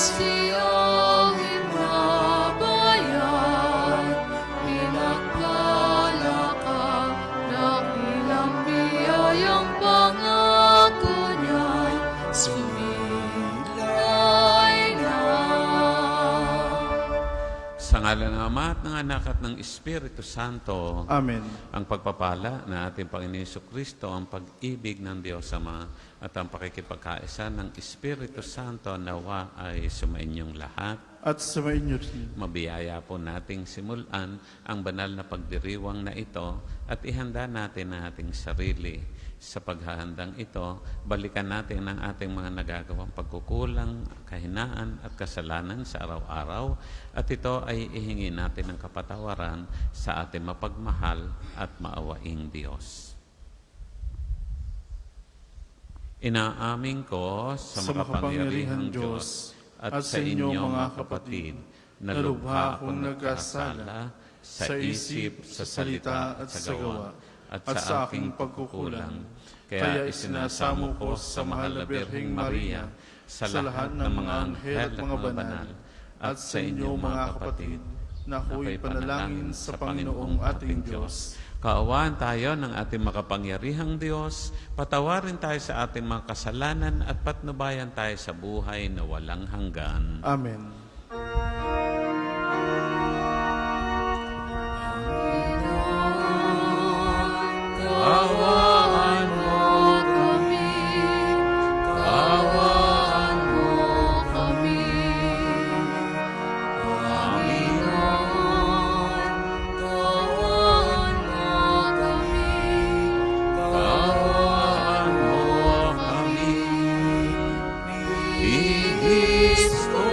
siyahing na bayan, pinagpala ka, dakilang biyayang pangako niya'y sumilay na. Sa ngalan ng Ama at ng Anak at ng Espiritu Santo. Amen. Ang pagpapala na ating Panginoon Jesucristo, ang pag-ibig ng Diyos Ama at ang pakikipagkaisa ng Espiritu Santo nawa ay sumainyong lahat. At sumainyo rin. Mabiyaya po nating simulan ang banal na pagdiriwang na ito at ihanda natin ang ating sarili. Sa paghahandang ito, balikan natin ang ating mga nagagawang pagkukulang, kahinaan at kasalanan sa araw-araw at ito ay ihingi natin ng kapatawaran sa ating mapagmahal at maawaing Diyos. Inaamin ko sa makapangyarihang Diyos at sa inyo mga kapatid na lubha akong nagkasala sa isip, sa salita at sa gawa at sa aking pagkukulang. Kaya isinasamo ko sa mahal na Birheng Maria, sa lahat ng mga anghel at mga banal, at sa inyo mga kapatid, na ako'y panalangin sa Panginoong ating Diyos. Kaawaan tayo ng ating makapangyarihang Diyos, patawarin tayo sa ating mga kasalanan at patnubayan tayo sa buhay na walang hanggan. Amen. Kaawaan mo kami, kaawaan mo kami. Panginoon, kaawaan mo kami, kaawaan mo kami. Ihis ko,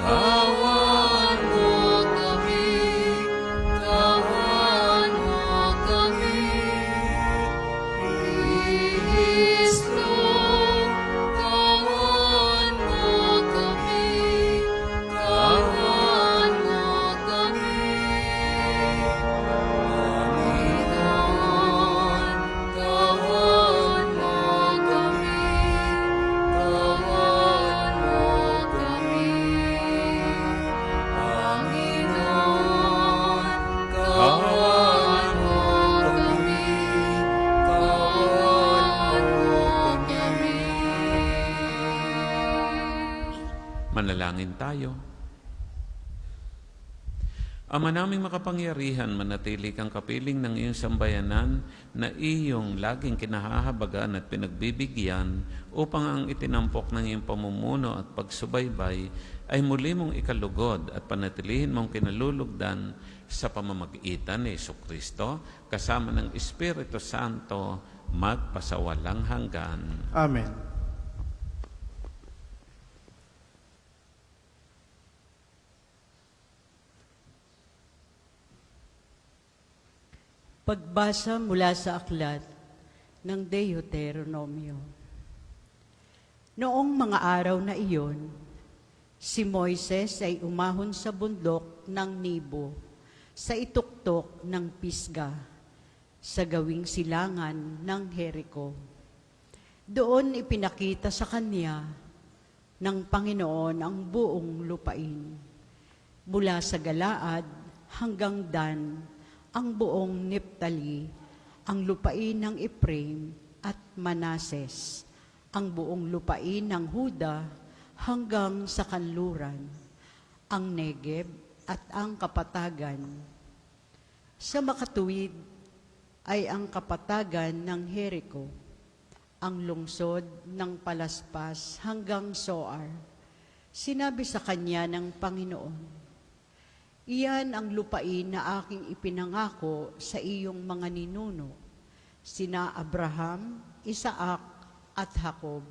kaawaan mo kami, kaawaan mo kami. Kristo, kaawaan mo kami, kaawaan mo kami. Panginoon, kaawaan mo kami, kaawaan mo kami. Panginoon, kaawaan mo kami, kaawaan mo kami. Manalangin tayo. Ama naming makapangyarihan, manatili kang kapiling ng iyong sambayanan na iyong laging kinahahabagan at pinagbibigyan upang ang itinampok ng iyong pamumuno at pagsubaybay ay muli mong ikalugod at panatilihin mong kinalulugdan sa pamamagitan ni Jesucristo kasama ng Espiritu Santo magpasawalang hanggan. Amen. Pagbasa mula sa aklat ng Deuteronomio. Noong mga araw na iyon, si Moises ay umahon sa bundok ng Nebo, sa ituktok ng Pisga, sa gawing silangan ng Jericho. Doon ipinakita sa kanya ng Panginoon ang buong lupain, mula sa Galaad hanggang Dan, ang buong Neptali, ang lupain ng Ephraim at Manases, ang buong lupain ng Huda hanggang sa kanluran, ang Negeb at ang kapatagan. Sa makatuwid ay ang kapatagan ng Jericho, ang lungsod ng Palaspas hanggang Soar. Sinabi sa kanya ng Panginoon, iyan ang lupain na aking ipinangako sa iyong mga ninuno, sina Abraham, Isaac at Jacob.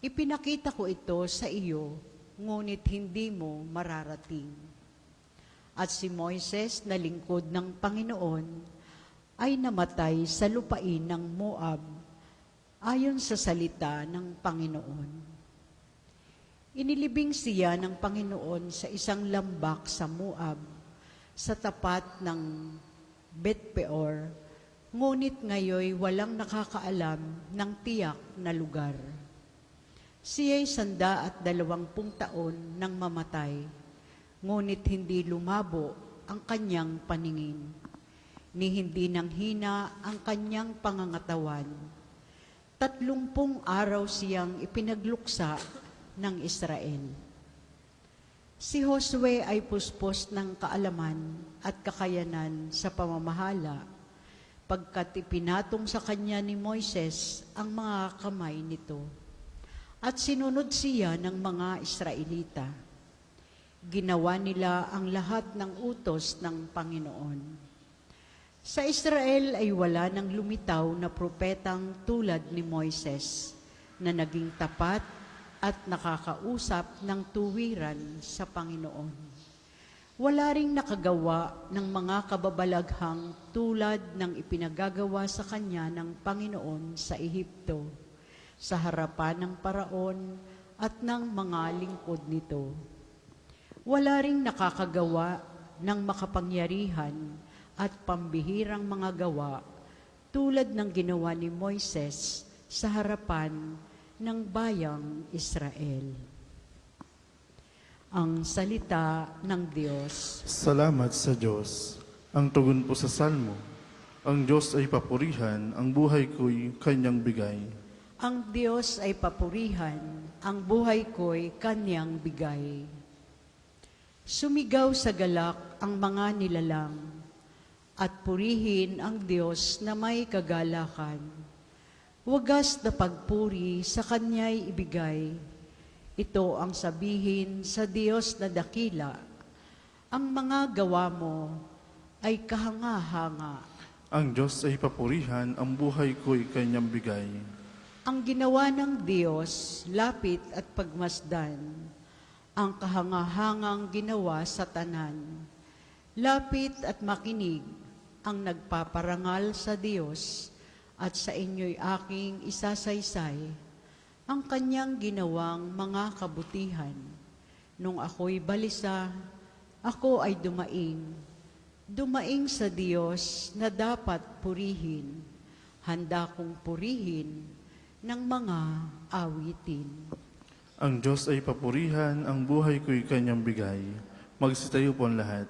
Ipinakita ko ito sa iyo, ngunit hindi mo mararating. At si Moises na lingkod ng Panginoon ay namatay sa lupain ng Moab, ayon sa salita ng Panginoon. Inilibing siya ng Panginoon sa isang lambak sa Moab, sa tapat ng Bet-peor, ngunit ngayoy walang nakakaalam ng tiyak na lugar. Siya'y 120 taon nang mamatay, ngunit hindi lumabo ang kanyang paningin, ni hindi nanghina ang kanyang pangangatawan. 30 araw siyang ipinagluksa ng Israel. Si Josue ay puspos ng kaalaman at kakayanan sa pamamahala, pagkat ipinatong sa kanya ni Moises ang mga kamay nito, at sinunod siya ng mga Israelita. Ginawa nila ang lahat ng utos ng Panginoon. Sa Israel ay wala nang lumitaw na propetang tulad ni Moises, na naging tapat at nakakausap ng tuwiran sa Panginoon. Wala ring nakagawa ng mga kababalaghang tulad ng ipinagagawa sa kanya ng Panginoon sa Ehipto, sa harapan ng paraon at ng mga lingkod nito. Wala ring nakakagawa ng makapangyarihan at pambihirang mga gawa tulad ng ginawa ni Moises sa harapan ng bayang Israel. Ang salita ng Diyos. Salamat sa Diyos. Ang tugon po sa salmo, ang Diyos ay papurihan, ang buhay ko'y kanyang bigay. Ang Diyos ay papurihan, ang buhay ko'y kanyang bigay. Sumigaw sa galak ang mga nilalang, at purihin ang Diyos na may kagalakan. Wagas na pagpuri sa Kanya'y ibigay. Ito ang sabihin sa Diyos na dakila. Ang mga gawa mo ay kahanga-hanga. Ang Diyos ay papurihan, ang buhay ko'y kanyang bigay. Ang ginawa ng Diyos, lapit at pagmasdan. Ang kahangahangang ginawa sa tanan. Lapit at makinig ang nagpaparangal sa Diyos, at sa inyo'y aking isasaysay ang kanyang ginawang mga kabutihan. Nung ako'y balisa, ako ay dumaing sa Diyos na dapat purihin. Handa kong purihin ng mga awitin. Ang Diyos ay papurihan, ang buhay ko'y kanyang bigay. Magsitayo po ang lahat.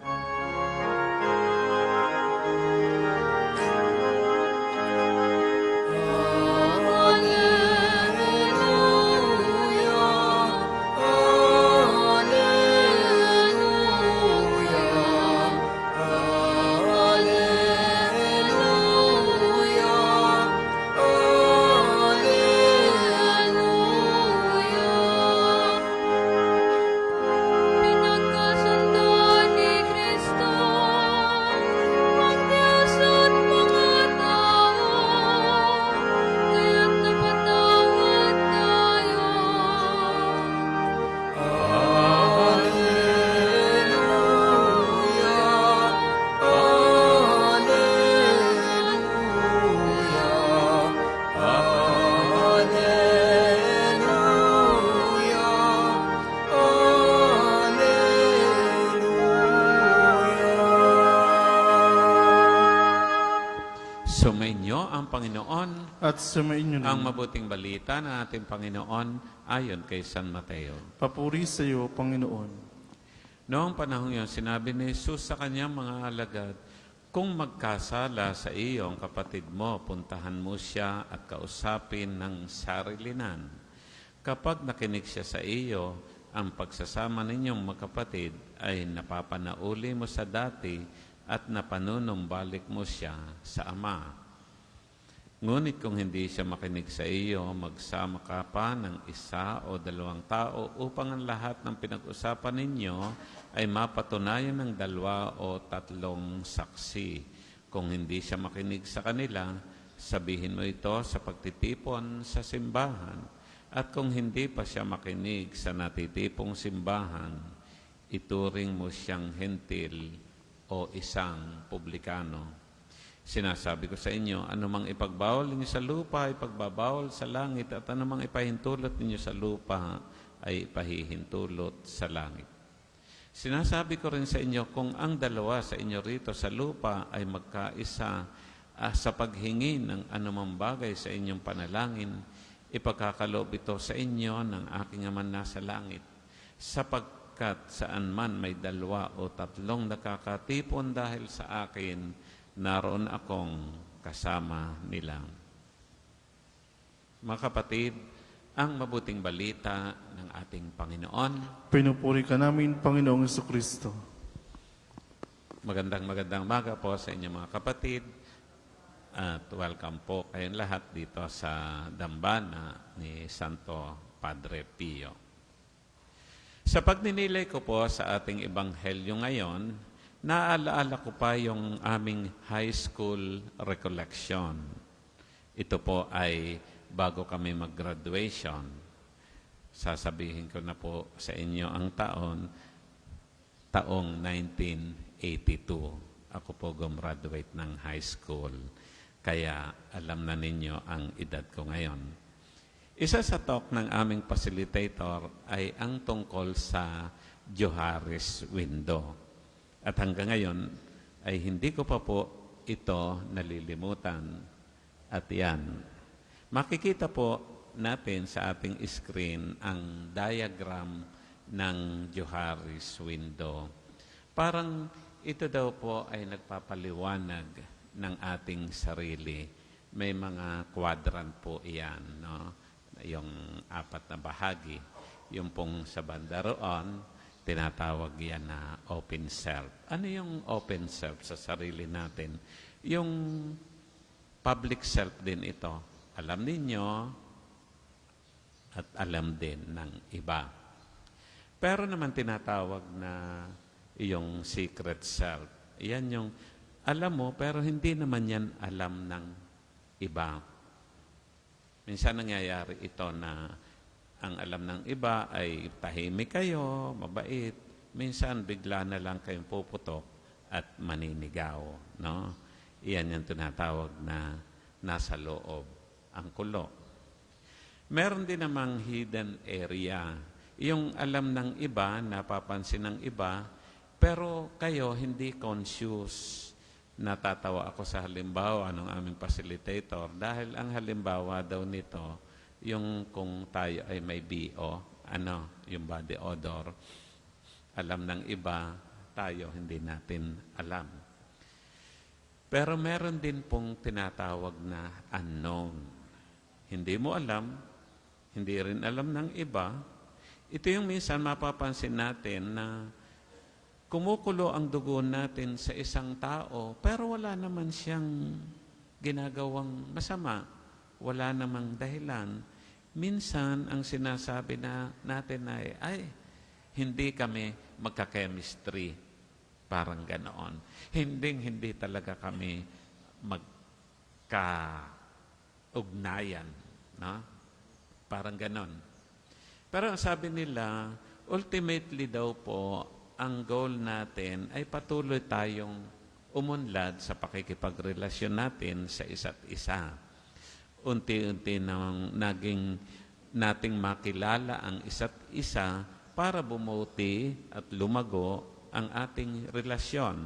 Pinagkasunduan ni Kristo ang Diyos at mga tao, kaya't napatawad tayo. Sumainyo ang Panginoon, At sumainyo ang rin. mabuting balita ng ating Panginoon ayon kay San Mateo. Papuri sa iyo, Panginoon. Noong panahon yun, sinabi ni Jesus sa kanyang mga alagad, kung magkasala sa iyo ang kapatid mo, puntahan mo siya at kausapin ng sarilinan. Kapag nakinig siya sa iyo, ang pagsasama ninyong magkapatid ay napapanauli mo sa dati at napanunumbalik mo siya sa Ama. Ngunit kung hindi siya makinig sa iyo, magsama ka pa ng 1 o 2 tao upang ang lahat ng pinag-usapan ninyo ay mapatunayan ng 2 o 3 saksi. Kung hindi siya makinig sa kanila, sabihin mo ito sa pagtitipon sa simbahan. At kung hindi pa siya makinig sa natitipong simbahan, ituring mo siyang hentil o isang publikano. Sinasabi ko sa inyo, anumang ipagbawal ninyo sa lupa ay pagbabawal sa langit, at anumang ipahintulot ninyo sa lupa ay ipahihintulot sa langit. Sinasabi ko rin sa inyo, kung ang 2 sa inyo rito sa lupa ay magkaisa sa paghingi ng anumang bagay sa inyong panalangin, Ipagkakaloob ito sa inyo ng aking Ama nasa langit, sapagkat saan man may 2 o 3 nakakatipon dahil sa akin, naroon akong kasama nila. Mga kapatid, ang mabuting balita ng ating Panginoon. Pinupuri ka namin, Panginoong Jesucristo. Magandang umaga po sa inyo mga kapatid. At welcome po kayong lahat dito sa dambana ni Santo Padre Pio. Sa pagninilay ko po sa ating ebanghelyo ngayon, naalaala ko pa yung aming high school recollection. Ito po ay bago kami mag-graduation. Sasabihin ko na po sa inyo ang taong 1982. Ako po gumraduate ng high school. Kaya alam na ninyo ang edad ko ngayon. Isa sa talk ng aming facilitator ay ang tungkol sa Johari's Window. At hanggang ngayon ay hindi ko pa po ito nalilimutan. At yan, makikita po natin sa ating screen ang diagram ng Johari's Window. Parang ito daw po ay nagpapaliwanag ng ating sarili. May mga quadrant po iyan, no? Yung 4 na bahagi. Yung pong sa banda roon, tinatawag yan na open self. Ano yung open self sa sarili natin? Yung public self din ito. Alam ninyo at alam din ng iba. Pero naman tinatawag na yung secret self. Yan yung alam mo pero hindi naman yan alam ng iba. Minsan nangyayari ito na ang alam ng iba ay tahimik kayo, mabait. Minsan bigla na lang kayong puputok at maninigaw. No? Iyan yung tinatawag na nasa loob ang kulo. Meron din namang hidden area. Yung alam ng iba, napapansin ng iba, pero kayo hindi conscious. Natatawa ako sa halimbawa ng aming facilitator dahil ang halimbawa daw nito, yung kung tayo ay may BO, yung body odor, alam ng iba, tayo hindi natin alam. Pero meron din pong tinatawag na unknown. Hindi mo alam, hindi rin alam ng iba. Ito yung minsan mapapansin natin na kumukulo ang dugo natin sa isang tao, pero wala naman siyang ginagawang masama. Wala namang dahilan. Minsan, ang sinasabi natin ay hindi kami magka-chemistry. Parang ganoon. Hindi talaga kami magka-ugnayan. No? Parang ganon. Pero ang sabi nila, ultimately daw po, ang goal natin ay patuloy tayong umunlad sa pakikipagrelasyon natin sa isa't isa. Unti-unti nang nating makilala ang isa't isa para bumuti at lumago ang ating relasyon.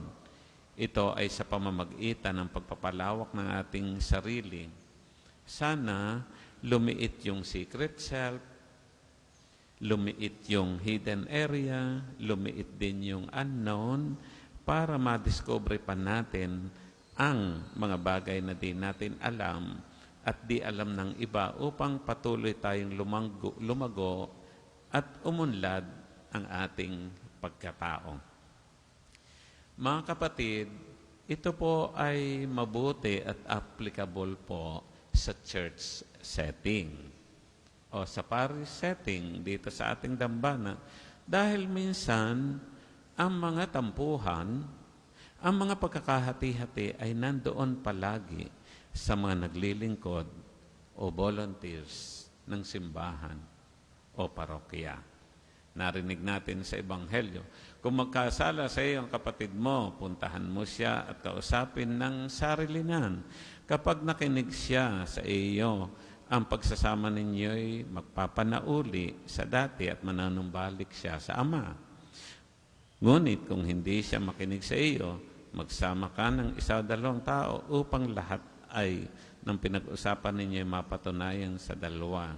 Ito ay sa pamamagitan ng pagpapalawak ng ating sarili. Sana lumiit yung secret self, lumiit yung hidden area, lumiit din yung unknown para madiscover pa natin ang mga bagay na di natin alam at di alam ng iba upang patuloy tayong lumago at umunlad ang ating pagkatao. Mga kapatid, ito po ay mabuti at applicable po sa church setting o sa parish setting dito sa ating dambana dahil minsan ang mga tampuhan, ang mga pagkakahati-hati ay nandoon palagi sa mga naglilingkod o volunteers ng simbahan o parokya. Narinig natin sa Ebanghelyo, kung magkasala sa iyo ang kapatid mo, puntahan mo siya at kausapin ng sarilinan. Kapag nakinig siya sa iyo, ang pagsasama ninyo'y magpapanauli sa dati at mananumbalik siya sa Ama. Ngunit kung hindi siya makinig sa iyo, magsama ka ng 1 o 2 tao upang lahat ay ng pinag-usapan ninyo ay mapatunayan sa dalawa.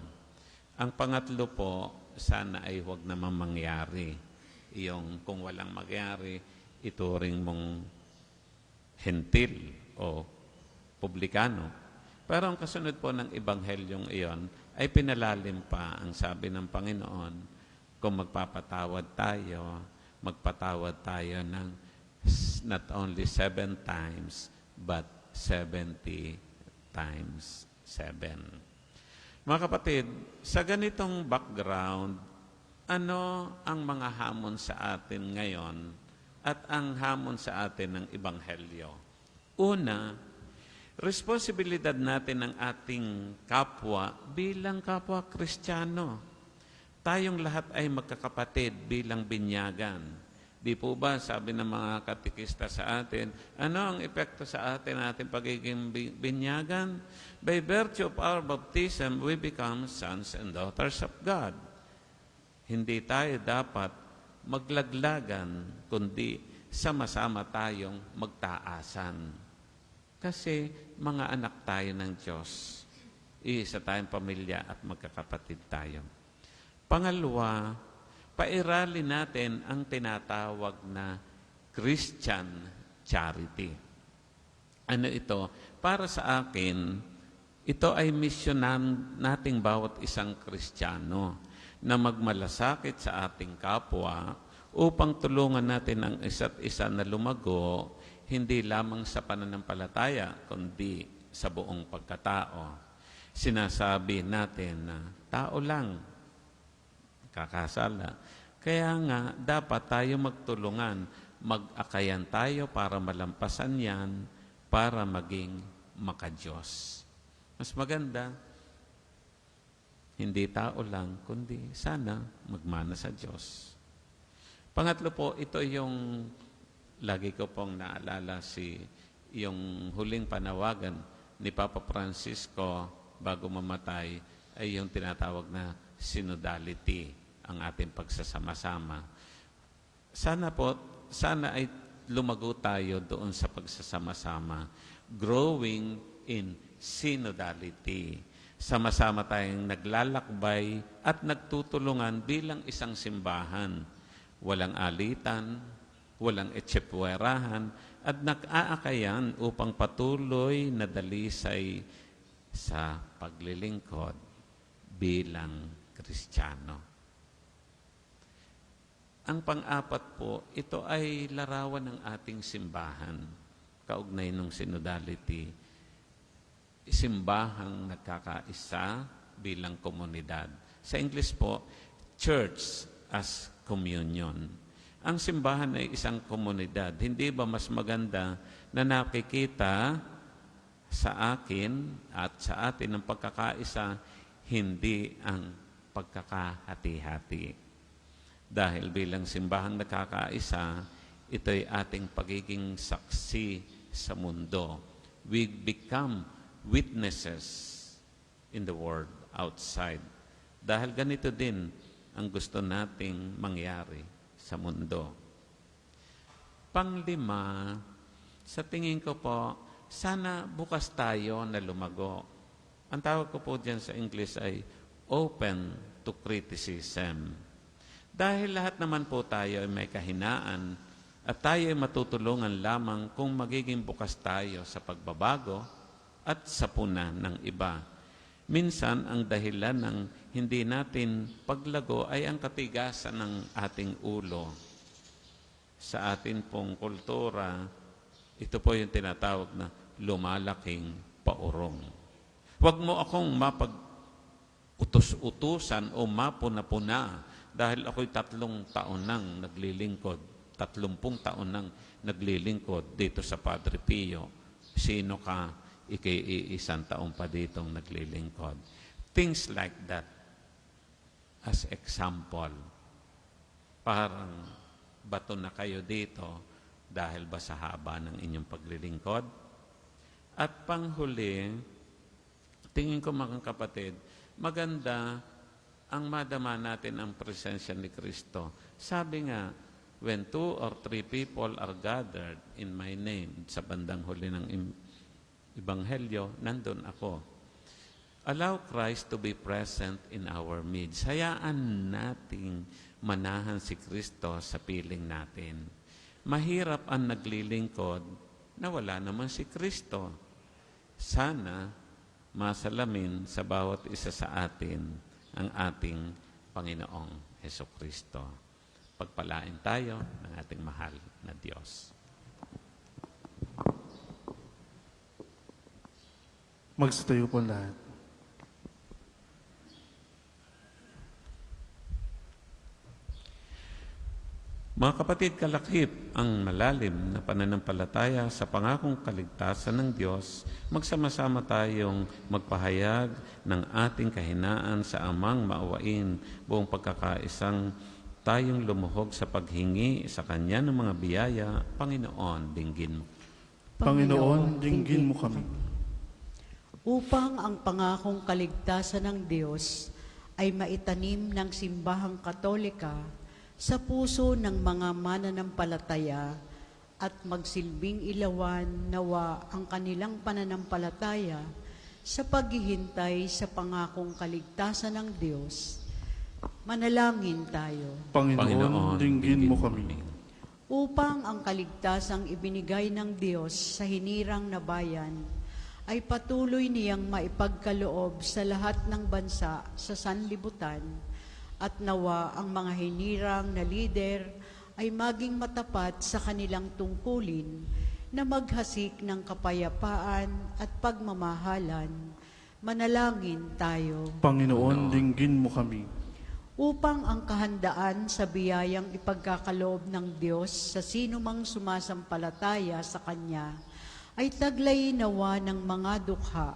Ang pangatlo po, sana ay huwag naman mangyari. Yung kung walang mangyari, ituring mong hentil o publikano. Pero ang kasunod po ng Ebanghelyong iyon ay pinalalim pa ang sabi ng Panginoon, kung magpapatawad tayo ng not only 7 times, but 70 times 7. Mga kapatid, sa ganitong background, ano ang mga hamon sa atin ngayon at ang hamon sa atin ng Ebanghelyo? Una, responsibilidad natin ng ating kapwa bilang kapwa Kristiyano. Tayong lahat ay magkakapatid bilang binyagan. Di po ba, sabi ng mga katikista sa atin, ano ang epekto sa atin ating pagiging binyagan? By virtue of our baptism, we become sons and daughters of God. Hindi tayo dapat maglaglagan, kundi sama-sama tayong magtaasan. Kasi mga anak tayo ng Diyos. Iisa tayong pamilya at magkakapatid tayo. Pangalawa, pairalin natin ang tinatawag na Christian charity. Ano ito? Para sa akin, ito ay misyonan nating bawat isang Kristiyano na magmalasakit sa ating kapwa upang tulungan natin ang isa't isa na lumago, hindi lamang sa pananampalataya, kundi sa buong pagkatao. Sinasabi natin na tao lang, kakasala. Kaya nga, dapat tayo magtulungan, mag-akayan tayo para malampasan yan, para maging makadiyos. Mas maganda, hindi tao lang, kundi sana magmana sa Diyos. Pangatlo po, ito yung lagi ko pong naalala yung huling panawagan ni Papa Francisco bago mamatay ay yung tinatawag na synodality, ang ating pagsasama-sama. Sana ay lumago tayo doon sa pagsasama-sama, growing in synodality. Sama-sama tayong naglalakbay at nagtutulungan bilang isang simbahan. Walang alitan, walang etsepwerahan, at nag-aakayan upang patuloy na dalisay sa paglilingkod bilang Kristiyano. Ang pang-apat po, ito ay larawan ng ating simbahan, kaugnay ng synodality. Simbahang nagkakaisa bilang komunidad. Sa English po, church as communion. Ang simbahan ay isang komunidad. Hindi ba mas maganda na nakikita sa akin at sa atin ang pagkakaisa, hindi ang pagkakahati-hati? Dahil bilang simbahang nakakaisa, ito'y ating pagiging saksi sa mundo. We become witnesses in the world outside. Dahil ganito din ang gusto nating mangyari sa mundo. Panglima, sa tingin ko po, sana bukas tayo na lumago. Ang tawag ko po dyan sa English ay open to criticism. Dahil lahat naman po tayo ay may kahinaan at tayo ay matutulungan lamang kung magiging bukas tayo sa pagbabago at sa puna ng iba. Minsan, ang dahilan ng hindi natin paglago ay ang katigasan ng ating ulo. Sa atin pong kultura, ito po yung tinatawag na lumalaking paurong. Huwag mo akong mapag-utos-utusan o mapuna-puna dahil ako'y 3 taon nang naglilingkod, 30 taon nang naglilingkod dito sa Padre Pio. Sino ka? Iisang taon pa ditong naglilingkod. Things like that as example. Parang bato na kayo dito dahil ba sa haba ng inyong paglilingkod? At panghuli, tingin ko mga kapatid, maganda ang madama natin ang presensya ni Kristo. Sabi nga, when 2 or 3 people are gathered in my name, sa bandang huli ng Ebanghelyo, nandun ako. Allow Christ to be present in our midst. Hayaan nating manahan si Kristo sa piling natin. Mahirap ang naglilingkod na wala naman si Kristo. Sana masalamin sa bawat isa sa atin ang ating Panginoong Hesukristo. Pagpalain tayo ng ating mahal na Diyos. Magsitayo po lahat. Mga kapatid, kalakip ang malalim na pananampalataya sa pangakong kaligtasan ng Diyos. Magsama-sama tayong magpahayag ng ating kahinaan sa Amang Maawain, buong pagkakaisang tayong lumuhog sa paghingi sa Kanya ng mga biyaya. Panginoon, dinggin mo. Panginoon, dinggin mo kami. Upang ang pangakong kaligtasan ng Diyos ay maitanim ng simbahang Katolika sa puso ng mga mananampalataya at magsilbing ilawan nawa ang kanilang pananampalataya sa paghihintay sa pangakong kaligtasan ng Diyos. Manalangin tayo. Panginoon, dinggin mo kami. Upang ang kaligtasang ibinigay ng Diyos sa hinirang na bayan ay patuloy niyang maipagkaloob sa lahat ng bansa sa sanlibutan, at nawa ang mga hinirang na lider ay maging matapat sa kanilang tungkulin na maghasik ng kapayapaan at pagmamahalan. Manalangin tayo. Panginoon, dinggin mo kami. Upang ang kahandaan sa biyayang ipagkakaloob ng Diyos sa sinumang sumasampalataya sa Kanya ay taglay nawa ng mga dukha,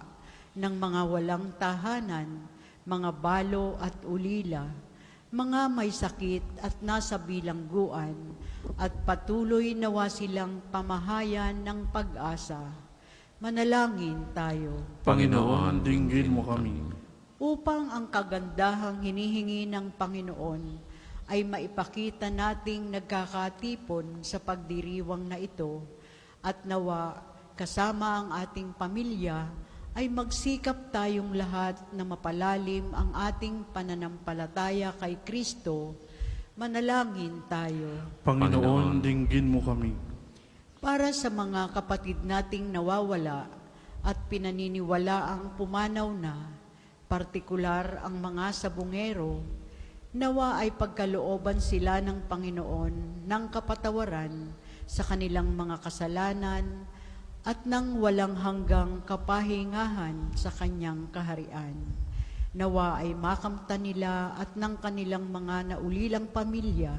ng mga walang tahanan, mga balo at ulila, mga may sakit at nasa bilangguan, at patuloy nawa silang pamahayan ng pag-asa. Manalangin tayo. Panginoon, dinggin mo kami. Upang ang kagandahang hinihingi ng Panginoon ay maipakita nating nagkakatipon sa pagdiriwang na ito, at nawa kasama ang ating pamilya ay magsikap tayong lahat na mapalalim ang ating pananampalataya kay Kristo. Manalangin tayo. Panginoon, dinggin mo kami. Para sa mga kapatid nating nawawala at pinaniniwalaang pumanaw na, partikular ang mga sabungero, nawa ay pagkalooban sila ng Panginoon ng kapatawaran sa kanilang mga kasalanan at ng walang hanggang kapahingahan sa Kanyang kaharian. Nawa ay makamtan nila at ng kanilang mga naulilang pamilya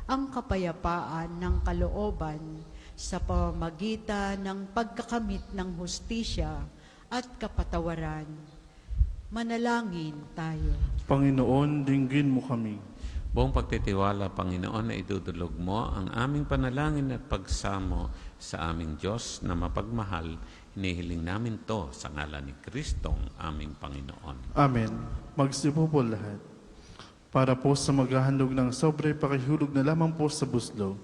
ang kapayapaan ng kalooban sa pamamagitan ng pagkakamit ng hustisya at kapatawaran. Manalangin tayo. Panginoon, dinggin mo kami. Buong pagtitiwala, Panginoon, na idudulog mo ang aming panalangin at pagsamo sa aming Diyos na mapagmahal. Hinihiling namin to sa ngalan ni Kristong aming Panginoon. Amen. Magsipo po lahat. Para po sa maghahandog ng sobre, pakihulog na lamang po sa buslo.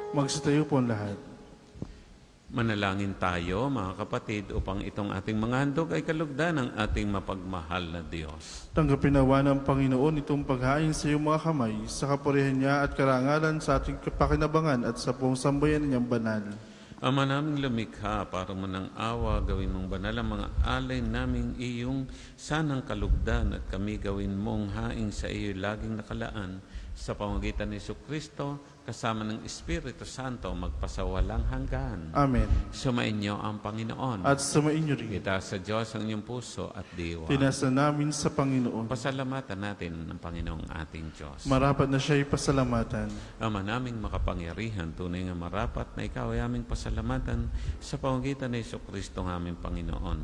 Magsitayo po ang lahat. Manalangin tayo, mga kapatid, upang itong ating mga handog ay kalugdan ng ating mapagmahal na Diyos. Tanggapin nawa ng Panginoon itong paghain sa iyong mga kamay, sa kapurihan niya at karangalan sa ating pakinabangan at sa buong sambayan niyang banal. Ama naming lumikha, para mo ng awa, gawin mong banal ang mga alay naming iyong sanang kalugdan at kami gawin mong haing sa iyo laging nakalaan sa pamamagitan ni Jesucristo, kasama ng Espiritu Santo, magpasawalang hanggan. Amen. Sumainyo ang Panginoon. At sumainyo rin. Itaas sa Diyos ang inyong puso at diwa. Tinasa namin sa Panginoon. Pasalamatan natin ang Panginoong ating Diyos. Marapat na siya'y pasalamatan. Ama naming makapangyarihan, tunay nga marapat na ikaw ay aming pasalamatan sa pamamagitan ni Jesucristo ng aming Panginoon.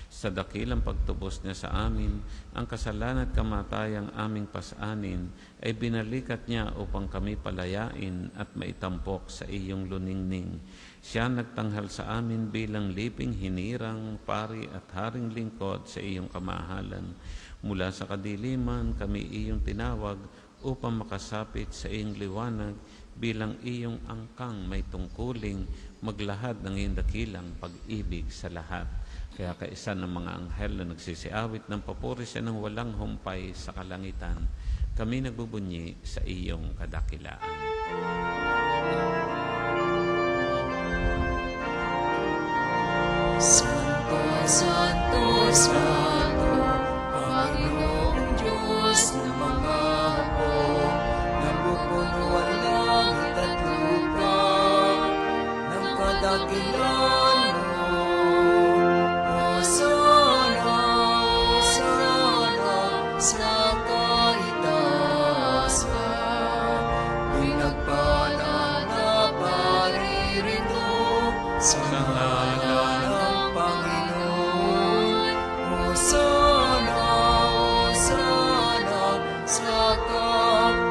Sa dakilang pagtubos niya sa amin, ang kasalanan at kamatayang aming pasanin ay binalikat niya upang kami palayain at maitampok sa iyong luningning. Siya nagtanghal sa amin bilang liping hinirang, pari at haring lingkod sa iyong kamahalan. Mula sa kadiliman kami iyong tinawag upang makasapit sa iyong liwanag bilang iyong angkang may tungkuling maglahad ng iyong dakilang pag-ibig sa lahat. Kaya kaisa ng mga anghel na nagsisiawit ng papuri siya ng walang humpay sa kalangitan, kami nagbubunyi sa iyong kadakilaan. Santo, Santo, Santo, Panginoong Diyos ng mga hukbo, napupuno ang langit at lupa ng kadakilan mo. Hosana, Hosana, sa kaitaasan, pinagpala na paririto sa ngalan ng Panginoon. Hosana, Hosana, sa kaitaasan.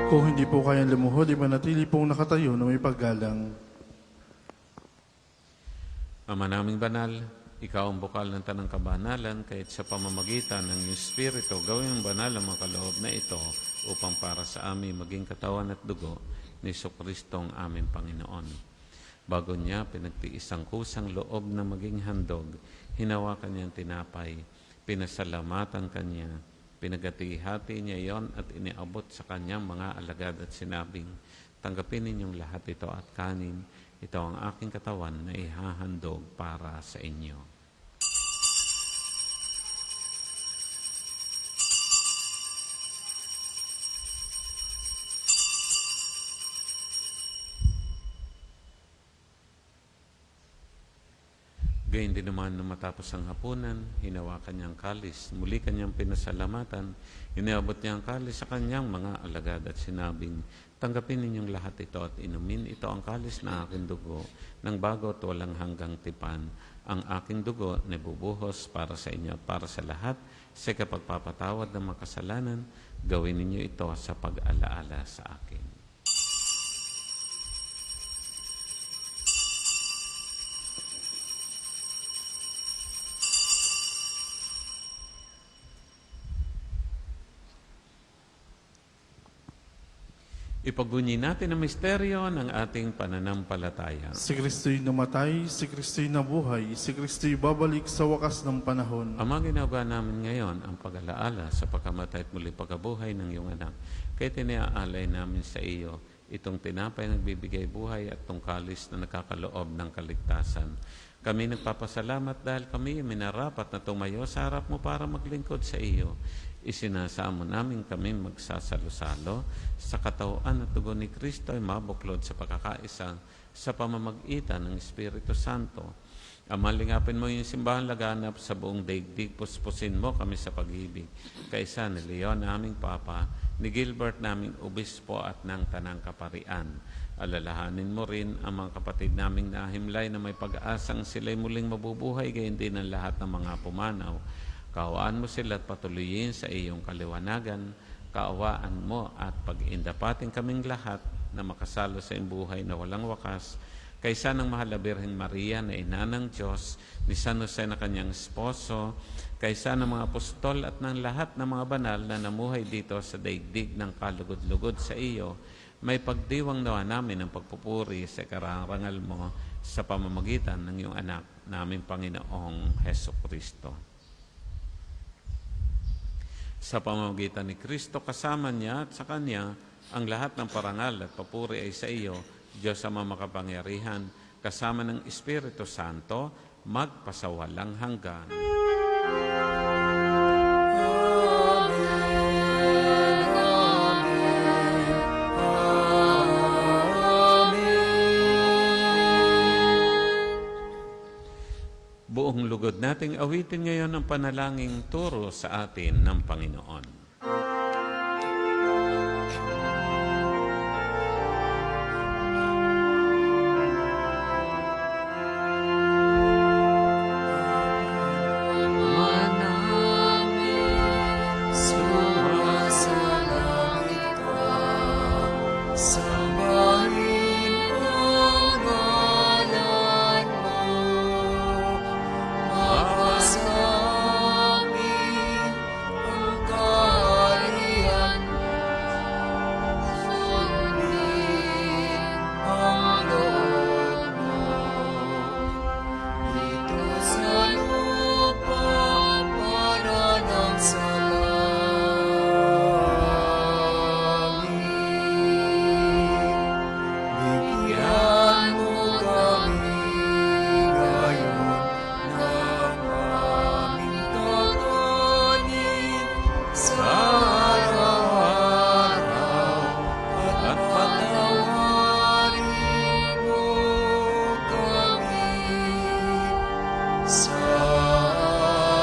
Kung hindi po kayang lumuhod, ipanatili pong nakatayo na may paggalang. Ama naming banal, ikaw ang bukal ng tanang kabanalan, kahit sa pamamagitan ng iyong Espiritu, gawin ang banal ang mga kaloob na ito upang para sa amin maging katawan at dugo ni Jesucristo ang aming Panginoon. Bago niya pinagtiis ang kusang loob na maging handog, hinawakan niya ang tinapay, pinasalamatan kanya, pinagati-hati niya iyon at iniabot sa kanyang mga alagad at sinabing, tanggapin ninyong lahat ito at kanin, ito ang aking katawan na ihahandog para sa inyo. Gayun din naman nung matapos ang hapunan, hinawakan niya ang kalis. Muli kanyang pinasalamatan, iniabot niya ang kalis sa kanyang mga alagad at sinabing, tanggapin ninyong lahat ito at inumin. Ito ang kalis na aking dugo, ng bago at walang hanggang tipan. Ang aking dugo na bubuhos para sa inyo at para sa lahat, sa kapagpapatawad ng mga kasalanan, gawin ninyo ito sa pag-alaala sa akin. Ipagbunyi natin ang misteryo ng ating pananampalataya. Si Kristo'y namatay, si Kristo'y nabuhay, si Kristo'y babalik sa wakas ng panahon. Ama, ginagawa namin ngayon ang pag-alaala sa pagkamatay at muli pagkabuhay ng iyong anak. Kaya tiniaalay namin sa iyo itong tinapay nagbibigay buhay at itong kalis na nakakaloob ng kaligtasan. Kami nagpapasalamat dahil kami minarapat na tumayo sa harap mo para maglingkod sa iyo. Isinasamo namin kami magsasalo-salo sa katawan at dugo ni Kristo ay mabuklod sa pagkakaisa sa pamamagitan ng Espiritu Santo. Amalingapin mo yung simbahan laganap sa buong daigdig, puspusin mo kami sa pag-ibig. Kaisa ni Leon naming Papa, ni Gilbert naming Obispo at ng Tanang Kaparian. Alalahanin mo rin ang mga kapatid naming nahimlay na may pag-asang sila'y muling mabubuhay, gayon din ang lahat ng mga pumanaw. Kaawaan mo sila at patuloyin sa iyong kaliwanagan. Kaawaan mo at pag-indapatin kaming lahat na makasalo sa iyong buhay na walang wakas. Kaysa ng mahal na Birheng Maria na ina ng Diyos, ni San Jose na kanyang esposo, kaysa ng mga apostol at ng lahat ng mga banal na namuhay dito sa daigdig ng kalugod-lugod sa iyo, may pagdiwang nawa namin ang pagpupuri sa karangal mo sa pamamagitan ng iyong anak naming Panginoong Hesukristo. Sa pamamagitan ni Kristo, kasama niya at sa Kanya, ang lahat ng parangal at papuri ay sa iyo, Diyos Ama makapangyarihan, kasama ng Espiritu Santo, magpasawalang hanggan. nating awitin ngayon ang panalangin turo sa atin ng Panginoon. Sumasalangit ka, sambahin ang ngalan mo. Mapasamin ang kaharian mo, sundin ang loob mo. Dito sa lupa para ng sa bigyan mo kami ngayon ng aming kakanin sa araw-araw at patawarin mo kami sa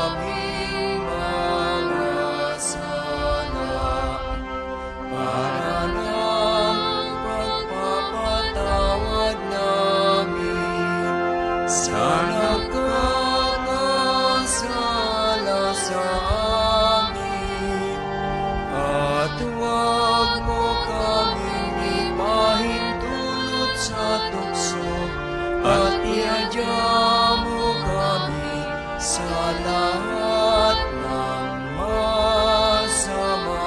aming mga sala para ng pagpapatawad namin sa nagkakasala sa amin. At huwag mo kaming ipahintulot sa tukso at iadya mo kami sa lahat ng masama.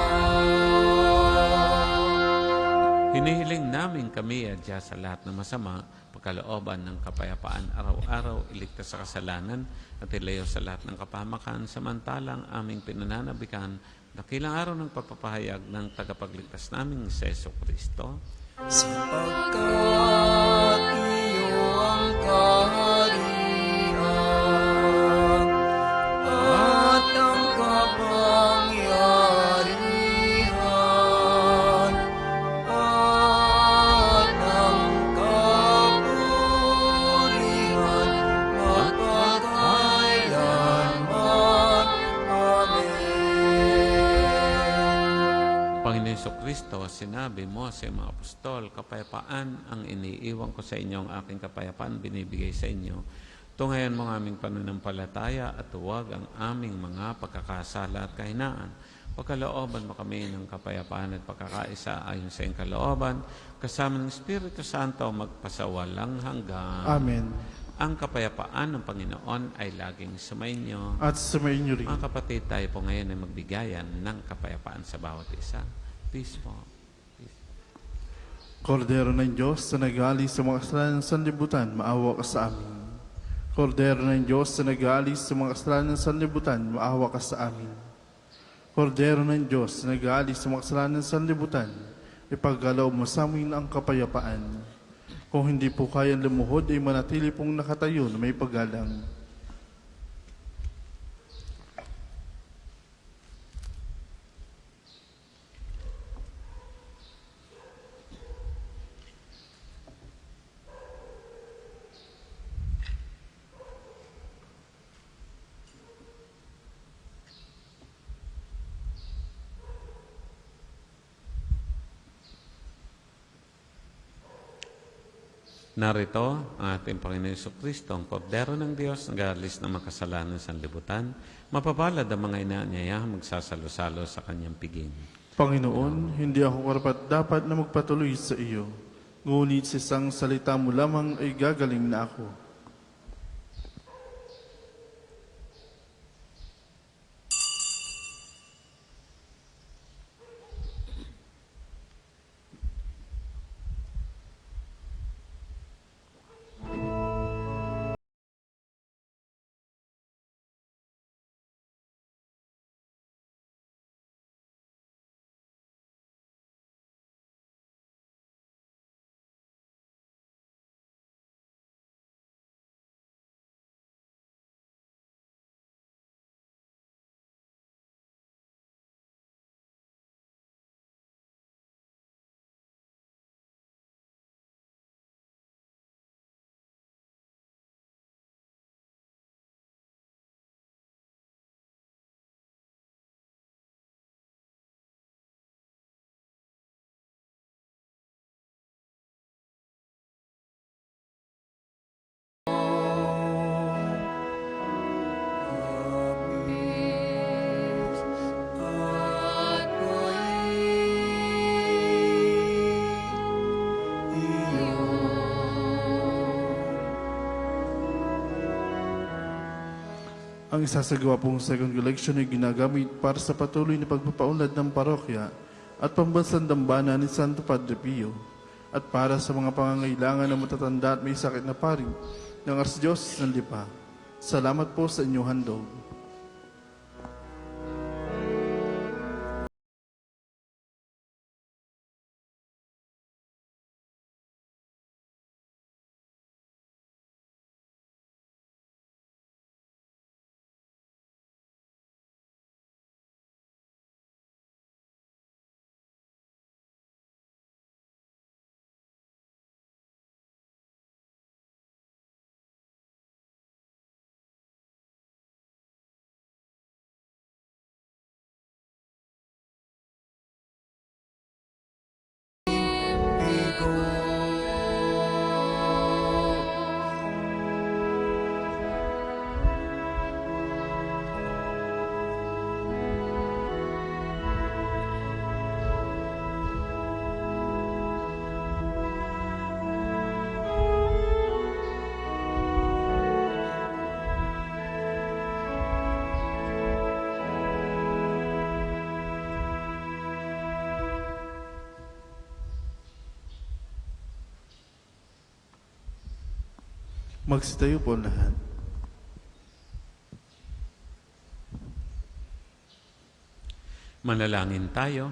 Hinihiling namin kami adya sa lahat ng masama, pagkalooban ng kapayapaan araw-araw, iligtas sa kasalanan at ilayo sa lahat ng kapahamakan, samantalang aming pinananabikan dakilang araw ng pagpapahayag ng tagapagligtas naming si Jesucristo. Sapagkat iyo ang kaharian at ang kapangyarihan at ang kapurihan magpakailanman. Amen. Panginoon Jesucristo, sinabi mo sa mga apostol, kapayapaan ang iniiwan ko sa inyo, ang aking kapayapaan binibigay sa inyo. Tungayan mo ang aming pananampalataya at huwag ang aming mga pagkakasala at kahinaan. Pagkalooban mo kami ng kapayapaan at pagkakaisa ayon sa iyong kalooban, kasama ng Espiritu Santo magpasawalang hanggan. Amen. Ang kapayapaan ng Panginoon ay laging sumainyo. At sumainyo rin. Mga kapatid, tayo po ngayon ay magbigayan ng kapayapaan sa bawat isa. Peace po. Peace. Kordero ng Diyos na nag-aalis sa mga kasalanan ng sanlibutan, maawa ka sa amin. Kordero ng Diyos na nag-aalis sa mga kasalanan ng sanlibutan, maawa ka sa amin. Kordero ng Diyos na nag-aalis sa mga kasalanan ng sanlibutan, ipagkaloob mo sa amin ang kapayapaan. Kung hindi po kayang lumuhod, ay manatili pong nakatayo na may paggalang. Narito ang ating Panginoon Jesucristo, ang Kordero ng Diyos, nag-aalis ng makasalanan sa libutan. Mapapalad ang mga inaanyayahang magsasalo-salo sa kanyang piging. Panginoon, hindi ako karapat dapat na magpatuloy sa iyo. Ngunit sa isang salita mo lamang ay gagaling na ako. Ang isasagawa pong second collection ay ginagamit para sa patuloy na pagpapaunlad ng parokya at pambansang dambana ni Santo Padre Pio at para sa mga pangangailangan ng matatanda at may sakit na paring ng Archdiocese ng Lipa. Salamat po sa inyong handog. Magsitayo po lahat. Manalangin tayo.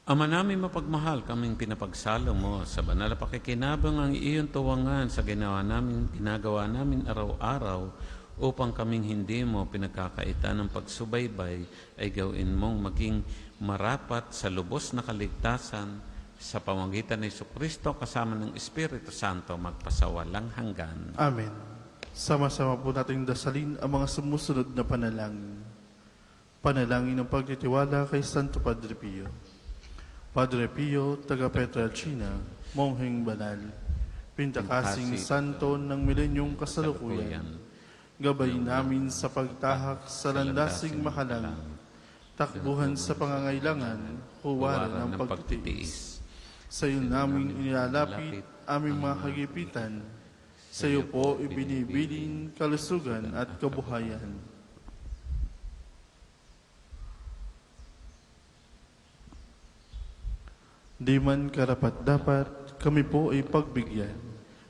Ama namin mapagmahal, kaming pinapagsalo mo sa banal na pakikinabang ang iyong tuwangan sa ginagawa namin araw-araw upang kaming hindi mo pinagkakaitan ng pagsubaybay ay gawin mong maging marapat sa lubos na kaligtasan sa pamamagitan ni Jesucristo kasama ng Espiritu Santo magpasawalang hanggan. Amen. Sama-sama po nating dasalin ang mga sumusunod na panalangin. Panalangin ng pagtitiwala kay Santo Padre Pio. Padre Pio, taga Petralcina, mongheng banal, pintakasing santo ng milenyong kasalukuyan, gabay namin sa pagtahak sa landasing makalang, takbuhan sa pangangailangan, huwaran ng pagtitiis. Sa iyo namin inilalapit aming mga kagipitan. Sa iyo po ibinibiling kalusugan at kabuhayan. Di man karapat-dapat, kami po ay pagbigyan,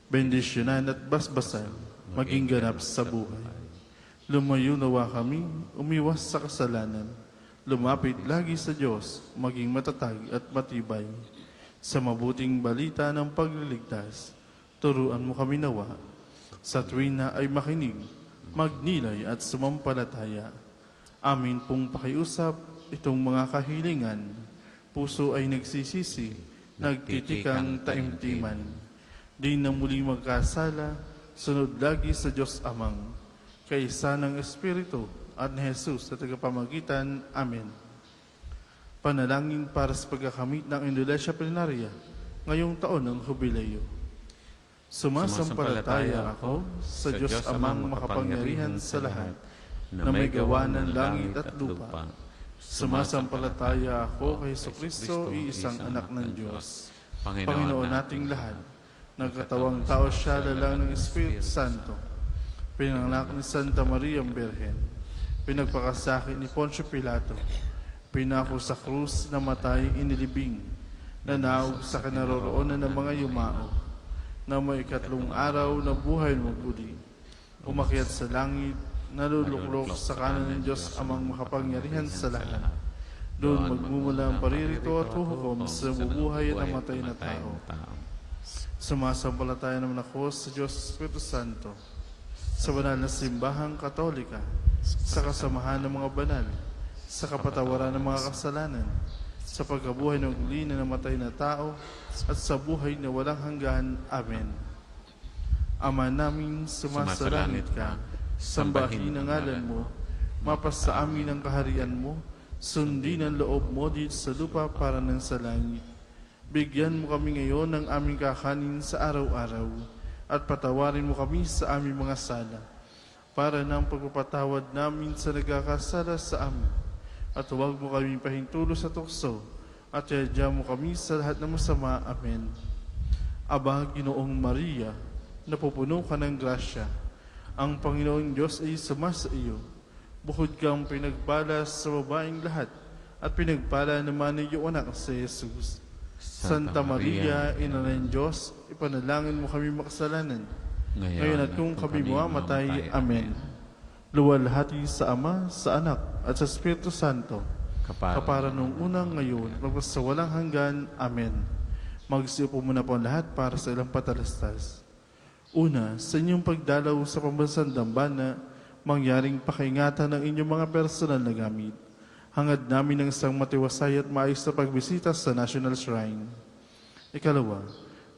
bendisyonan at basbasan, maging ganap sa buhay. Lumayo nawa kami, umiwas sa kasalanan, lumapit lagi sa Diyos, maging matatag at matibay. Sa mabuting balita ng pagliligtas, turuan mo kami nawa. Sa tuwin na ay makinig, magnilay at sumampalataya. Amin pong pakiusap itong mga kahilingan. Puso ay nagsisisi, nagtitikang taimtiman. Di na muli magkasala, sunod lagi sa Diyos Amang, kaisa ng Espiritu at ni Jesus sa tagapamagitan. Amen. Panalangin para sa pagkakamit ng Indolesia Plenaria ngayong taon ng Jubileo. Sumasampalataya ako sa Diyos Amang makapangyarihan sa lahat, na may gawa ng langit at lupa. Sumasampalataya ako kay Jesucristo, iisang anak ng Diyos, Panginoon nating lahat. Nagkatawang tao siya, lalang ng Espiritu Santo. Pinanganak ni Santa Maria ang Birhen. Pinagpakasakit ni Poncio Pilato. Pinako sa krus, namatay, inilibing. Nanaog sa kinaroroonan ng mga yumao. Na may ikatlong araw na buhay maguli. Umakyat sa langit, naluluklok sa kanan ng Diyos Amang makapangyarihan sa lahat. Doon magmumula ang paririto at huhukom sa bubuhay at namatay na tao. Sumasampalataya naman ako sa Diyos Espiritu Santo, sa banal na simbahang katolika, sa kasamahan ng mga banal, sa kapatawaran ng mga kasalanan, sa pagkabuhay ng uli na namatay na tao, at sa buhay na walang hanggan. Amen. Ama namin, sumasalangit ka, sambahin ang ngalan mo, mapasa amin ang kaharian mo, sundin ang loob mo dito sa lupa para ng sa langit. Bigyan mo kami ngayon ng aming kakanin sa araw-araw, at patawarin mo kami sa aming mga sala, para ng pagpapatawad namin sa nagkakasala sa amin. At huwag mo kami pahintulo sa tukso, at iadya mo kami sa lahat ng masama. Amen. Aba, Ginoong Maria, napupuno ka ng grasya, Ang Panginoong Diyos ay sumasa iyo. Bukod kang pinagpala sa babaeng lahat, at pinagpala naman ng iyong anak si Jesus. Santa Maria, Ina ng Diyos, ipanalangin mo kami makasalanan, ngayon at kung kami mamamatay. Amen. Luwalhati sa Ama, sa Anak, at sa Espiritu Santo, kapara nung unang ngayon, magpasawalang hanggan. Amen. Magsiupo muna po ang lahat para sa ilang patalastas. Una, sa inyong pagdalaw sa pambansang dambana, mangyaring pakaingatan ng inyong mga personal na gamit. Hangad namin ng isang matiwasay at maayos na pagbisita sa National Shrine. Ikalawa,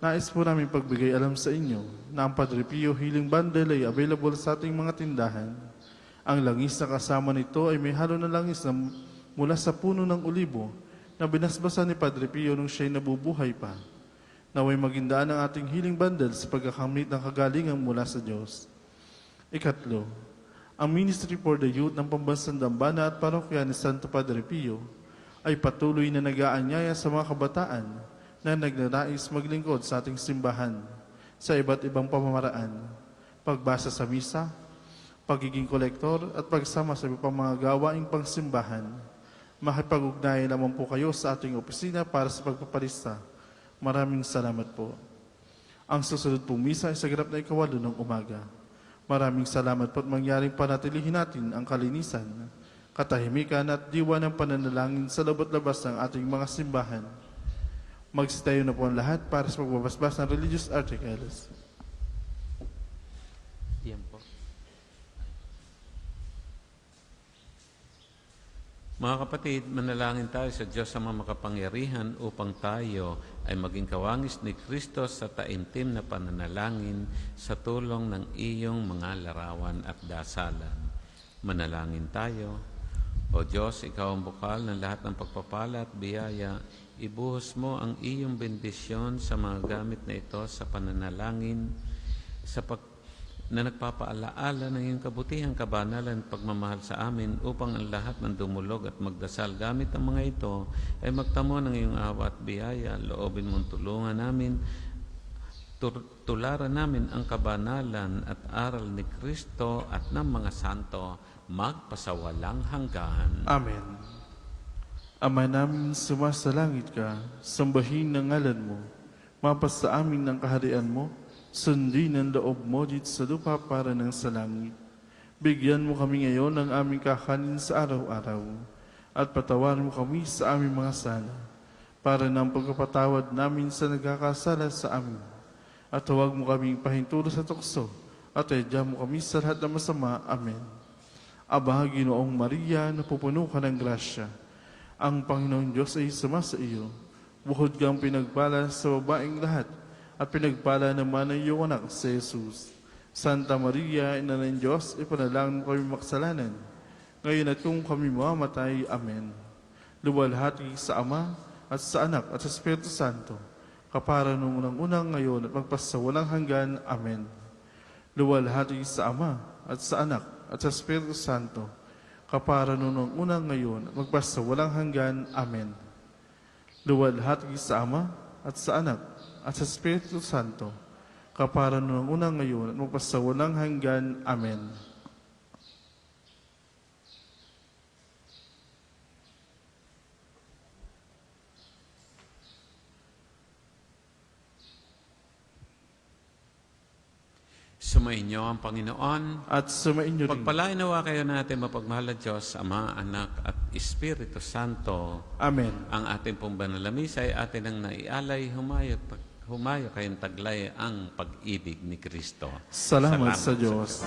nais po namin pagbigay alam sa inyo na ang Padre Pio Healing Bundle ay available sa ating mga tindahan. Ang langis na kasama nito ay may halo na langis na mula sa puno ng olibo na binasbasan ni Padre Pio nung siya'y nabubuhay pa. Naway magindaan ang ating healing bundle sa pagkakamit ng kagalingan mula sa Diyos. Ikatlo, ang Ministry for the Youth ng Pambansang Dambana at Parokya ni Santo Padre Pio ay patuloy na nag-aanyaya sa mga kabataan na nagnanais maglingkod sa ating simbahan sa iba't ibang pamamaraan, pagbasa sa misa, pagiging kolektor at pagsama sa ibang mga gawaing pangsimbahan. Makipag-ugnayan naman po kayo sa ating opisina para sa pagpapalista. Maraming salamat po. Ang susunod pong misa ay sa ganap na 8:00 ng umaga. Maraming salamat po at mangyaring panatilihin natin ang kalinisan, katahimikan at diwa ng pananalangin sa loob at labas ng ating mga simbahan. Magsitayo na po ang lahat para sa pagbabasbas ng religious articles. Yan po. Mga kapatid, manalangin tayo sa Diyos sa mga makapangyarihan upang tayo ay maging kawangis ni Kristo sa taimtim na pananalangin sa tulong ng iyong mga larawan at dasalan. Manalangin tayo. O Diyos, Ikaw ang bukal ng lahat ng pagpapala at biyaya. Ibuhos mo ang iyong bendisyon sa mga gamit na ito sa pananalangin na nagpapaalaala ng iyong kabutihang kabanalan at pagmamahal sa amin upang ang lahat ng dumulog at magdasal gamit ang mga ito ay magtamo ng iyong awa at biyaya. Loobin mong tulungan namin, tularan namin ang kabanalan at aral ni Kristo at ng mga santo magpasawalang hanggan. Amen. Ama namin, sumasalangit ka, sambahin ang ngalan mo, mapasa amin ng kaharian mo, sundin ang loob mo dito sa lupa para ng sa langit. Bigyan mo kami ngayon ng aming kakanin sa araw-araw, at patawarin mo kami sa aming mga sala, para ng pagkapatawad namin sa nagkakasala sa amin. At huwag mo kaming pahinturo sa tukso, at edya mo kami sa lahat ng masama. Amen. Aba, Ginoong Maria, napupuno ka ng grasya. Ang Panginoong Diyos ay sumasa iyo. Buhod kang pinagpala sa babaeng lahat, at pinagpala naman ng iyong anak si Jesus. Santa Maria, Ina ng Diyos, ipanalangin mo kami makasalanan, ngayon at kung kami mamamatay. Amen. Luwalhati sa Ama, at sa Anak, at sa Espiritu Santo, kapara nung unang ngayon at magpasawalang hanggan. Amen. Luwalhati sa Ama, at sa Anak, at sa Espiritu Santo, kapara nung unang ngayon at magpasawalang hanggan. Amen. Luwalhati sa Ama, at sa Anak, at sa Espiritu Santo, kapara nung unang ngayon at magpasawalang hanggan. Amen. Sumainyo ang Panginoon. At sumainyo rin. Pagpalain nawa kayo natin mapagmahal na Diyos, Ama, Anak, at Espiritu Santo. Amen. Ang ating pong banal na misa ay atin ang naialay, humayo kayong taglay ang pag-ibig ni Kristo. Salamat sa Diyos.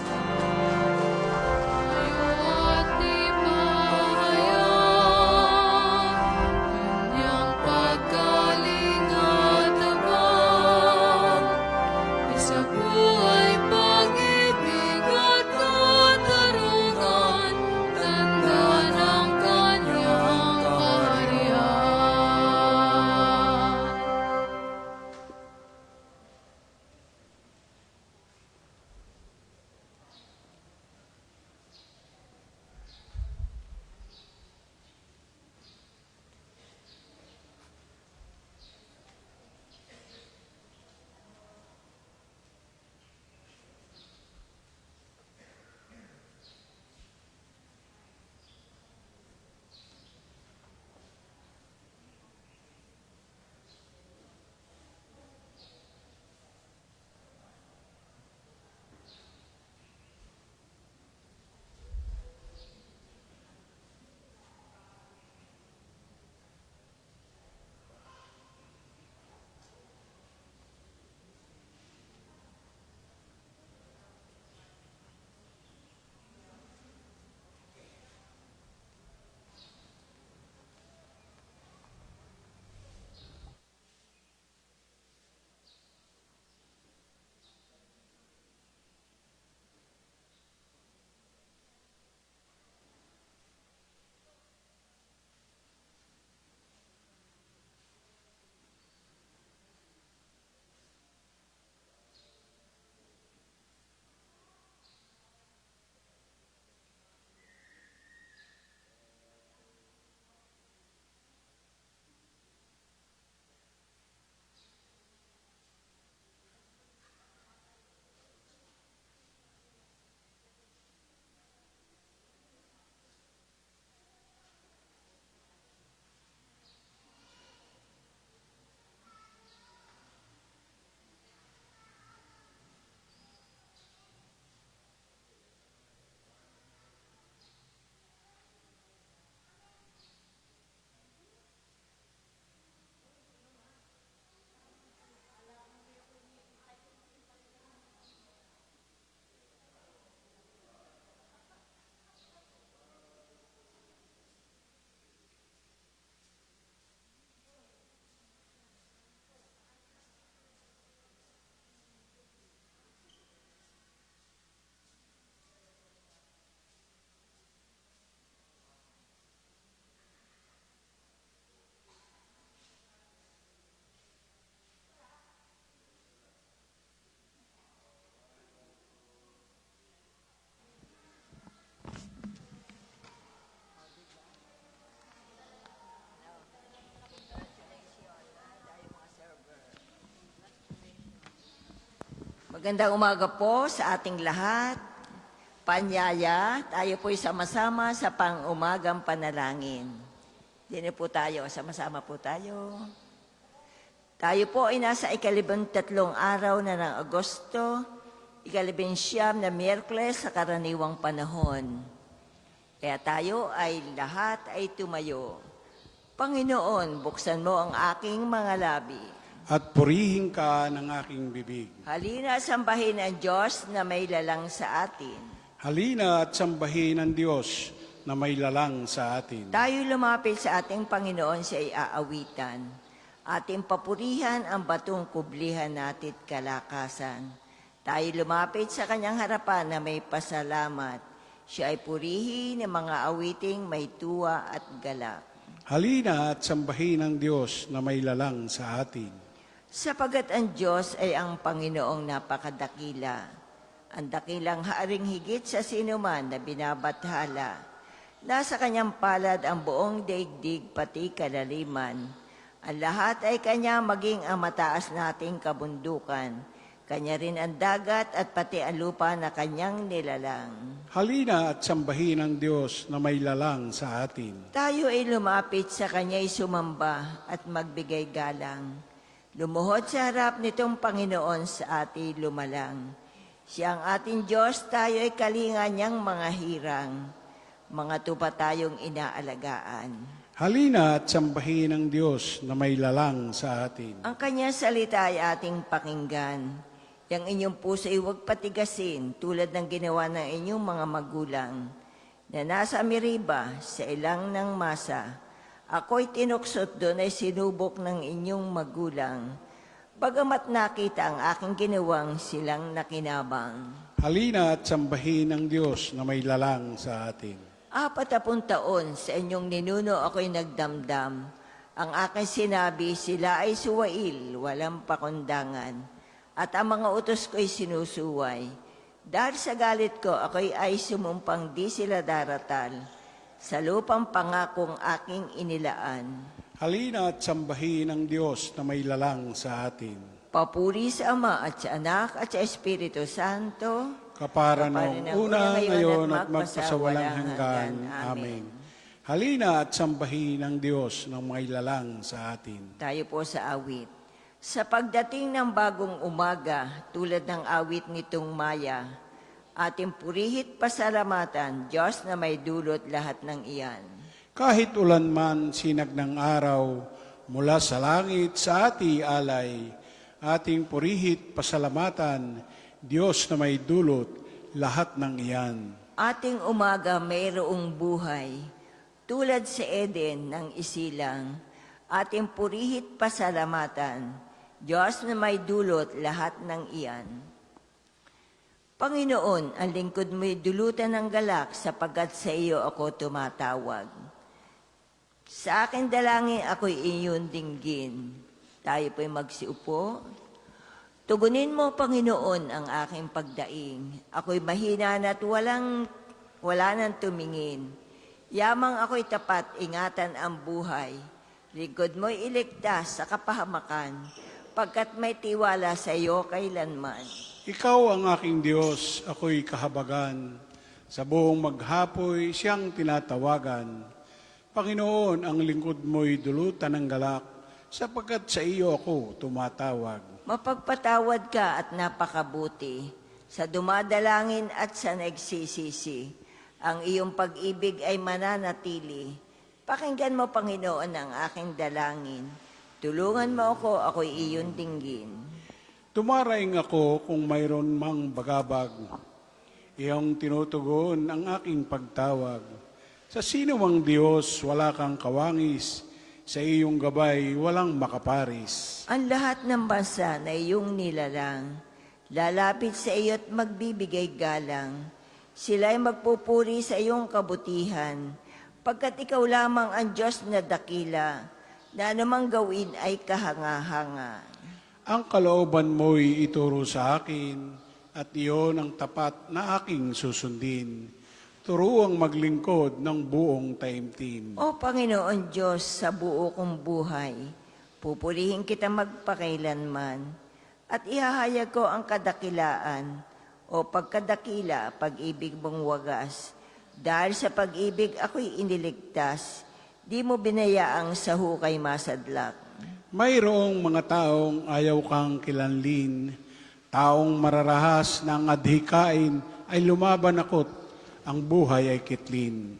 Magandang umaga po sa ating lahat. Panyaya, tayo po'y sama-sama sa pang-umagang panalangin. Dito po tayo, sama-sama po tayo. Tayo po ay nasa 13 araw na ng Agosto, 19 na Miyerkules sa karaniwang panahon. Kaya tayo ay lahat ay tumayo. Panginoon, buksan mo ang aking mga labi. At purihin ka ng aking bibig. Halina sambahin ang Diyos na may lalang sa atin. Halina at sambahin ang Diyos na may lalang sa atin. Tayo lumapit sa ating Panginoon sa iaawitan. Ating papurihan ang batong kublihan natit kalakasan. Tayo lumapit sa kanyang harapan na may pasalamat. Siya ay purihin ng mga awiting may tuwa at galak. Halina at sambahin ang Diyos na may lalang sa atin. Sapagat ang Diyos ay ang Panginoong napakadakila. Ang dakilang haring higit sa sinuman na binabathala. Nasa kanyang palad ang buong daigdig pati kalaliman. Ang lahat ay kanya maging ang mataas nating kabundukan. Kanya rin ang dagat at pati ang lupa na kanyang nilalang. Halina at sambahin ang Diyos na may lalang sa atin. Tayo ay lumapit sa kanya'y sumamba at magbigay galang. Lumuhod sa harap nitong Panginoon sa ating lumalang. Siya ang ating Diyos, tayo ay kalinga niyang mga hirang. Mga tupa tayong inaalagaan. Halina at sambahin ang Diyos na may lalang sa atin. Ang kanyang salita ay ating pakinggan. Yang inyong puso ay huwag patigasin tulad ng ginawa ng inyong mga magulang na nasa Meriba sa ilang ng masa. Ako'y tinuksot doon ay sinubok ng inyong magulang. Bagamat nakita ang aking ginawang silang nakinabang. Halina at sambahin ang Diyos na may lalang sa atin. 40 taon sa inyong ninuno ako'y nagdamdam. Ang aking sinabi, sila ay suwail, walang pakundangan. At ang mga utos ko'y sinusuway. Dahil sa galit ko, ako'y ay sumumpang di sila daratal. Sa lupang pangakong aking inilaan. Halina at sambahin ang Diyos na may lalang sa atin. Papuri sa Ama at sa Anak at sa Espiritu Santo. Kapara noong una, ngayon at magpasawalang hanggan. Amen. Halina at sambahin ang Diyos ng may lalang sa atin. Tayo po sa awit. Sa pagdating ng bagong umaga, tulad ng awit nitong Maya, ating purihit pasalamatan, Diyos na may dulot lahat ng iyan. Kahit ulan man sinag ng araw, mula sa langit sa ati alay, ating purihit pasalamatan, Diyos na may dulot lahat ng iyan. Ating umaga mayroong buhay, tulad sa Eden ng isilang, ating purihit pasalamatan, Diyos na may dulot lahat ng iyan. Panginoon, ang lingkod mo'y dulutan ng galak sapagkat sa iyo ako tumatawag. Sa aking dalangin ako'y iyong dinggin. Tayo po'y magsiupo. Tugunin mo, Panginoon, ang aking pagdaing. Ako'y mahina na't wala nang tumingin. Yamang ako'y tapat, ingatan ang buhay. Lingkod mo'y iligtas sa kapahamakan, pagkat may tiwala sa iyo kailanman. Ikaw ang aking Diyos, ako'y kahabagan. Sa buong maghapoy siyang tinatawagan. Panginoon, ang lingkod mo'y dulutan ng galak, sapagkat sa iyo ako tumatawag. Mapagpatawad ka at napakabuti, sa dumadalangin at sa nagsisisi. Ang iyong pag-ibig ay mananatili. Pakinggan mo, Panginoon, ang aking dalangin. Tulungan mo ako, ako'y iyong dinggin. Tumaraing ako kung mayroon mang bagabag. Iyong tinutugon ang aking pagtawag. Sa sino mang Diyos, wala kang kawangis. Sa iyong gabay, walang makaparis. Ang lahat ng bansa na iyong nilalang, lalapit sa iyo at magbibigay galang. Sila'y magpupuri sa iyong kabutihan, pagkat ikaw lamang ang Diyos na dakila, na anumang gawin ay kahanga-hanga. Ang kalooban mo'y ituro sa akin, at iyon ang tapat na aking susundin. Turuang maglingkod ng buong taimtim. O Panginoon Diyos, sa buo kong buhay, pupurihin kita magpakailanman. At ihahayag ko ang kadakilaan o pagkadakila, pag-ibig mong wagas. Dahil sa pag-ibig ako'y iniligtas, di mo binayaang sa hukay masadlak. Mayroong mga taong ayaw kang kilanlin, taong mararahas ng adhikain ay lumaban ako't ang buhay ay kitlin.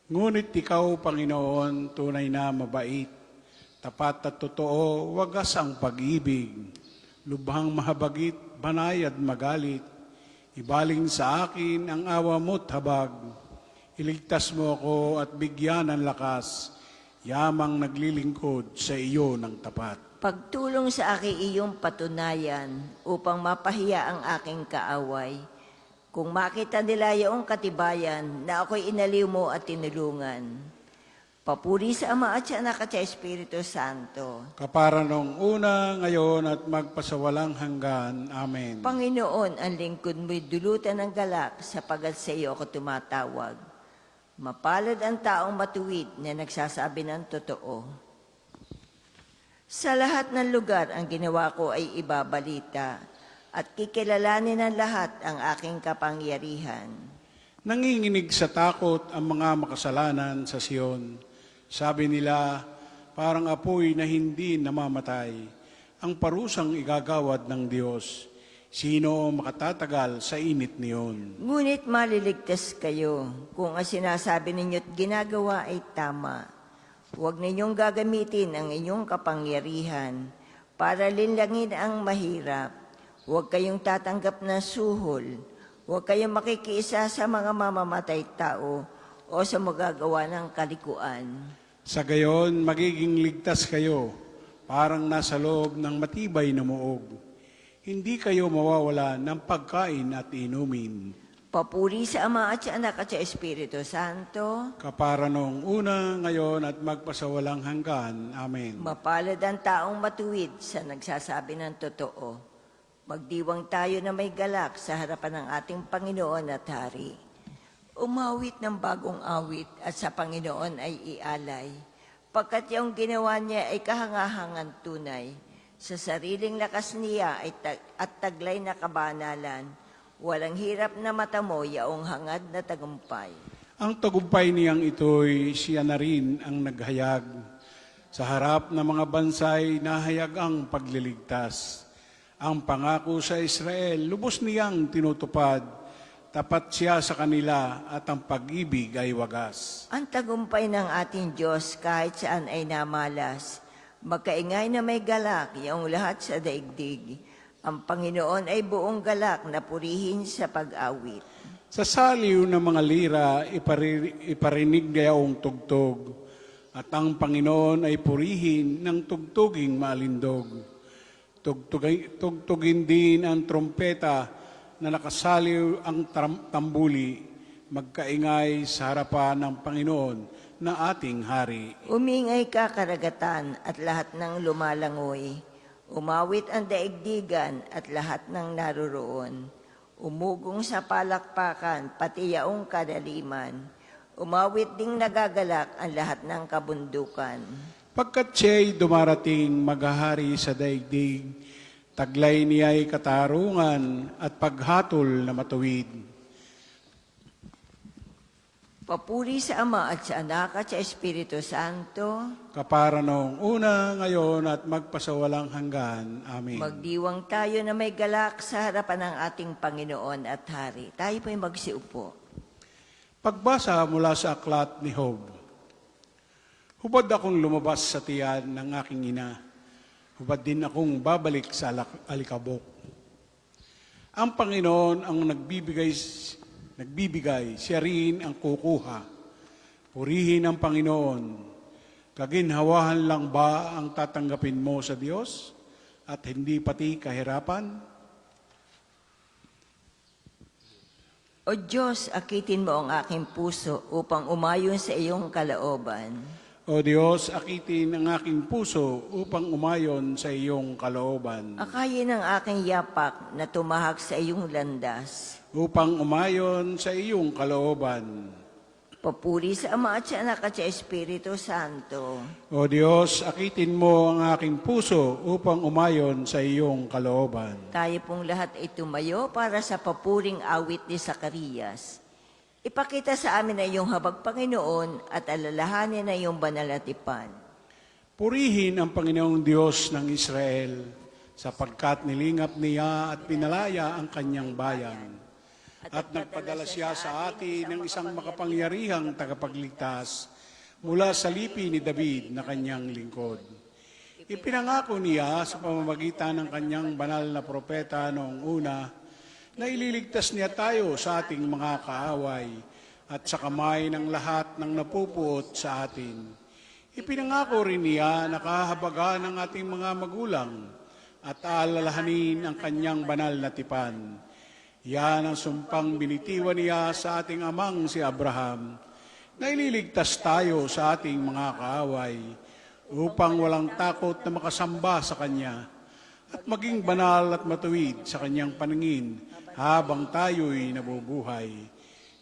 Ngunit ikaw, Panginoon, tunay na mabait, tapat at totoo, wagas ang pag-ibig, lubhang mahabagit, banay at magalit. Ibaling sa akin ang awa mo't habag, iligtas mo ako at bigyan ng lakas, yamang naglilingkod sa iyo ng tapat. Pagtulong sa akin iyong patunayan upang mapahiya ang aking kaaway. Kung makita nila iyong katibayan na ako'y inaliw mo at tinulungan. Papuri sa Ama at sa Anak at sa Espiritu Santo. Kapara nung una, ngayon at magpasawalang hanggan. Amen. Panginoon, ang lingkod mo'y dulutan ng galak sapagat sa iyo ako tumatawag. Mapalad ang taong matuwid na nagsasabi ng totoo. Sa lahat ng lugar ang ginawa ko ay ibabalita at kikilalanin ng lahat ang aking kapangyarihan. Nanginginig sa takot ang mga makasalanan sa Sion. Sabi nila, parang apoy na hindi namamatay, ang parusang igagawad ng Diyos. Sino ang makatatagal sa init niyon? Ngunit maliligtas kayo kung ang sinasabi ninyo't ginagawa ay tama. Huwag ninyong gagamitin ang inyong kapangyarihan para linlangin ang mahirap. Huwag kayong tatanggap ng suhol. Huwag kayong makikiisa sa mga mamamatay tao o sa magagawa ng kalikuan. Sa gayon, magiging ligtas kayo, parang nasa loob ng matibay na muog. Hindi kayo mawawala ng pagkain at inumin. Papuri sa Ama at sa Anak at sa Espiritu Santo. Kapara nung una, ngayon at magpasawalang hanggan. Amen. Mapalad ang taong matuwid sa nagsasabi ng totoo. Magdiwang tayo na may galak sa harapan ng ating Panginoon at Hari. Umawit ng bagong awit at sa Panginoon ay ialay. Pagkat yung ginawa niya ay kahangahangan tunay. Sa sariling lakas niya at taglay na kabanalan. Walang hirap na matamo yaong hangad na tagumpay. Ang tagumpay niyang ito'y siya na rin ang naghayag. Sa harap ng mga bansay, nahayag ang pagliligtas. Ang pangako sa Israel, lubos niyang tinutupad. Tapat siya sa kanila at ang pag-ibig ay wagas. Ang tagumpay ng ating Diyos kahit saan ay namalas. Magkaingay na may galak yaong lahat sa daigdig. Ang Panginoon ay buong galak na purihin sa pag-awit. Sa saliw ng mga lira, iparinig gayong tugtog. At ang Panginoon ay purihin ng tugtuging maalindog. Tugtugin din ang trompeta na nakasaliw ang tambuli, magkaingay sa harapan ng Panginoon na ating Hari. Umingay ka karagatan at lahat ng lumalangoy. Umawit ang daigdigan at lahat ng naroroon. Umugong sa palakpakan pati yaong kadaliman. Umawit ding nagagalak ang lahat ng kabundukan. Pagkat siya'y dumarating maghahari sa daigdig, taglay niya'y katarungan at paghatol na matuwid. Papuri sa Ama at sa Anak at sa Espiritu Santo. Kapara noong una, ngayon at magpasawalang hanggan. Amen. Magdiwang tayo na may galak sa harapan ng ating Panginoon at Hari. Tayo po'y magsiupo. Pagbasa mula sa aklat ni Job. Hubad akong lumabas sa tiyan ng aking ina. Hubad din akong babalik sa alikabok. Ang Panginoon ang nagbibigay, siya rin ang kukuha. Purihin ang Panginoon. Kaginhawahan lang ba ang tatanggapin mo sa Diyos at hindi pati kahirapan? O Diyos, akitin mo ang aking puso upang umayon sa iyong kalooban. O Diyos, akitin ang aking puso upang umayon sa iyong kalooban. Akayin ang aking yapak na tumahak sa iyong landas. Upang umayon sa iyong kalooban. Papuri sa Ama at sa Anak at sa Espiritu Santo. O Diyos, akitin mo ang aking puso upang umayon sa iyong kalooban. Tayo pong lahat ay tumayo para sa papuring awit ni Zacarias. Ipakita sa amin na iyong habag, Panginoon, at alalahanin na iyong banal na tipan. Purihin ang Panginoong Diyos ng Israel, sapagkat nilingap niya at pinalaya ang kanyang bayan. At nagpadala siya sa atin ng isang makapangyarihang tagapagligtas mula sa lipi ni David na kanyang lingkod. Ipinangako niya sa pamamagitan ng kanyang banal na propeta noong una na ililigtas niya tayo sa ating mga kaaway at sa kamay ng lahat ng napupuot sa atin. Ipinangako rin niya na kahabagan ng ating mga magulang at aalalahanin ang kanyang banal na tipan. Yan ang sumpang binitiwan niya sa ating amang si Abraham, na ililigtas tayo sa ating mga kaaway upang walang takot na makasamba sa Kanya at maging banal at matuwid sa Kanyang paningin habang tayo'y nabubuhay.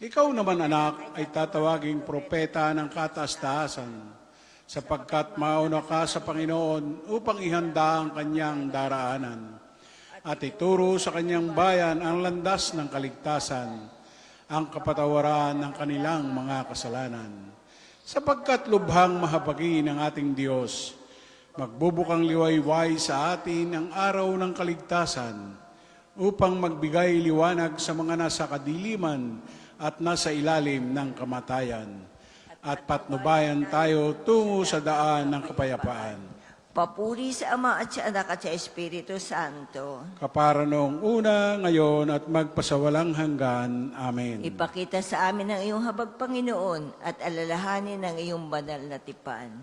Ikaw naman, anak, ay tatawaging propeta ng kataas-taasan, sapagkat mauna ka sa Panginoon upang ihanda ang Kanyang daraanan at ituro sa kanyang bayan ang landas ng kaligtasan, ang kapatawaran ng kanilang mga kasalanan. Sapagkat lubhang mahabagin ng ating Diyos, magbubukang liwayway sa atin ang araw ng kaligtasan, upang magbigay liwanag sa mga nasa kadiliman at nasa ilalim ng kamatayan, at patnubayan tayo tungo sa daan ng kapayapaan. Papuri sa Ama at sa Anak at sa Espiritu Santo. Kapara noong una, ngayon, at magpasawalang hanggan. Amen. Ipakita sa amin ang iyong habag, Panginoon, at alalahanin ang iyong banal na tipan.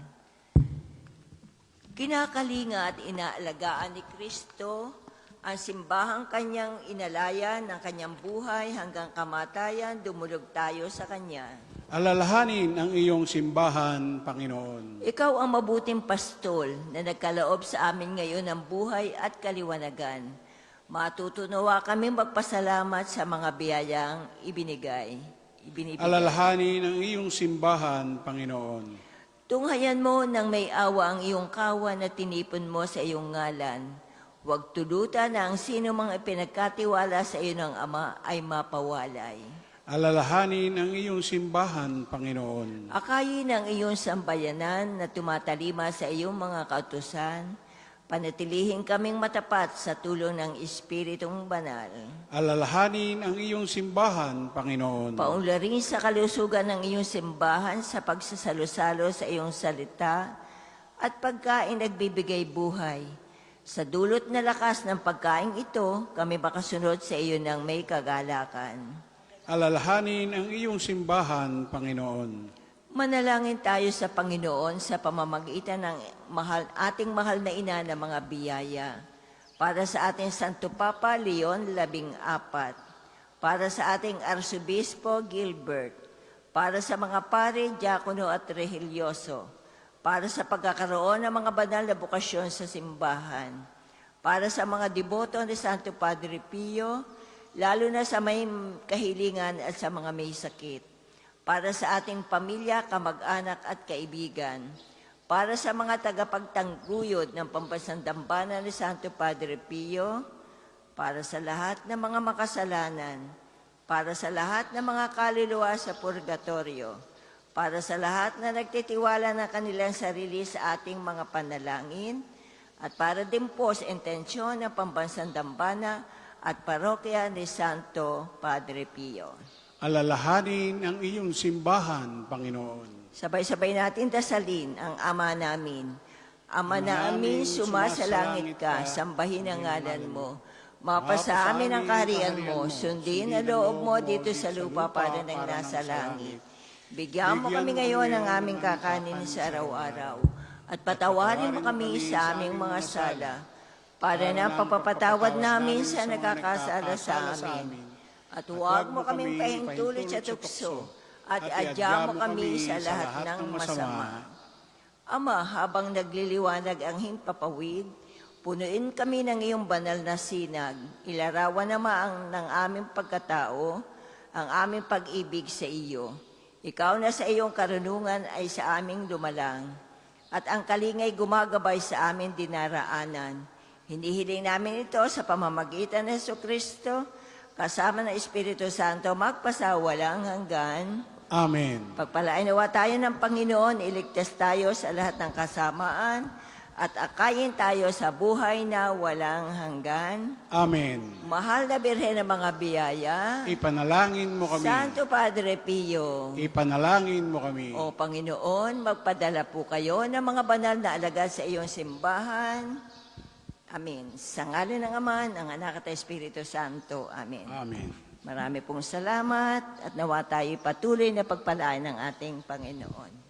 Kinakalinga at inaalagaan ni Kristo ang simbahang kanyang inalaya ng kanyang buhay hanggang kamatayan, dumulog tayo sa kanya. Alalahanin ang iyong simbahan, Panginoon. Ikaw ang mabuting pastol na nagkaloob sa amin ngayon ng buhay at kaliwanagan. Matutunawa kami magpasalamat sa mga biyayang ibinibigay. Alalahanin ang iyong simbahan, Panginoon. Tunghayan mo ng may awa ang iyong kawan na tinipon mo sa iyong ngalan. Huwag tulutan na ang sino mang ipinagkatiwala sa iyo ng Ama ay mapawalay. Alalahanin ang iyong simbahan, Panginoon. Akayin ang iyong sambayanan na tumatalima sa iyong mga kautusan. Panatilihin kaming matapat sa tulong ng Espiritong Banal. Alalahanin ang iyong simbahan, Panginoon. Paunlarin sa kalusugan ng iyong simbahan sa pagsasalo-salo sa iyong salita at pagkain nagbibigay buhay. Sa dulot na lakas ng pagkain ito, kami makasunod sa iyo ng may kagalakan. Alalahanin ang iyong simbahan, Panginoon. Manalangin tayo sa Panginoon sa pamamagitan ng ating mahal na ina ng mga biyaya. Para sa ating Santo Papa Leon 14, para sa ating Arsobispo Gilbert, para sa mga pare, diakono at religyoso, para sa pagkakaroon ng mga banal na bukasyon sa simbahan, para sa mga deboto ni Santo Padre Pio, lalo na sa may kahilingan at sa mga may sakit, para sa ating pamilya, kamag-anak at kaibigan, para sa mga tagapagtangguyod ng Pambansang Dambana ni Santo Padre Pio, para sa lahat ng mga makasalanan, para sa lahat ng mga kaluluwa sa purgatorio, para sa lahat na nagtitiwala ng kanilang sarili sa ating mga panalangin, at para din po sa intensyon ng Pambansang Dambana at parokya ni Santo Padre Pio. Alalahanin ang iyong simbahan, Panginoon. Sabay-sabay natin dasalin ang Ama namin. Ama namin, sumasalangit ka, sambahin ang ngalan mo. Mapasa amin ang kaharian mo, sundin ang loob mo dito sa lupa para nang nasa langit. Bigyan mo kami ngayon ng aming kakanin sa araw-araw, at patawarin mo kami sa aming mga sala, para na papapatawad namin sa nakakasala sa amin. At huwag mo kaming pahintulot sa tukso, at adya mo kami sa lahat ng masama. Ama, habang nagliliwanag ang himpapawid, punuin kami ng iyong banal na sinag. Ilarawan naman ng aming pagkatao, ang aming pag-ibig sa iyo. Ikaw na sa iyong karunungan ay sa aming lumalang, at ang kalingay gumagabay sa aming dinaraanan. Hinihiling namin ito sa pamamagitan ng Jesucristo, kasama ng Espiritu Santo, magpasawalang hanggan. Amen. Pagpalain nawa tayo ng Panginoon, iligtas tayo sa lahat ng kasamaan, at akayin tayo sa buhay na walang hanggan. Amen. Mahal na Birhen ng mga biyaya, Ipanalangin mo kami. Santo Padre Pio, Ipanalangin mo kami. O Panginoon, magpadala po kayo ng mga banal na alagad sa iyong simbahan. Amen. Sa ngalan ng Ama, ng Anak at Espiritu Santo. Amen. Amen. Marami pong salamat at nawa tayo patuloy na pagpalaan ng ating Panginoon.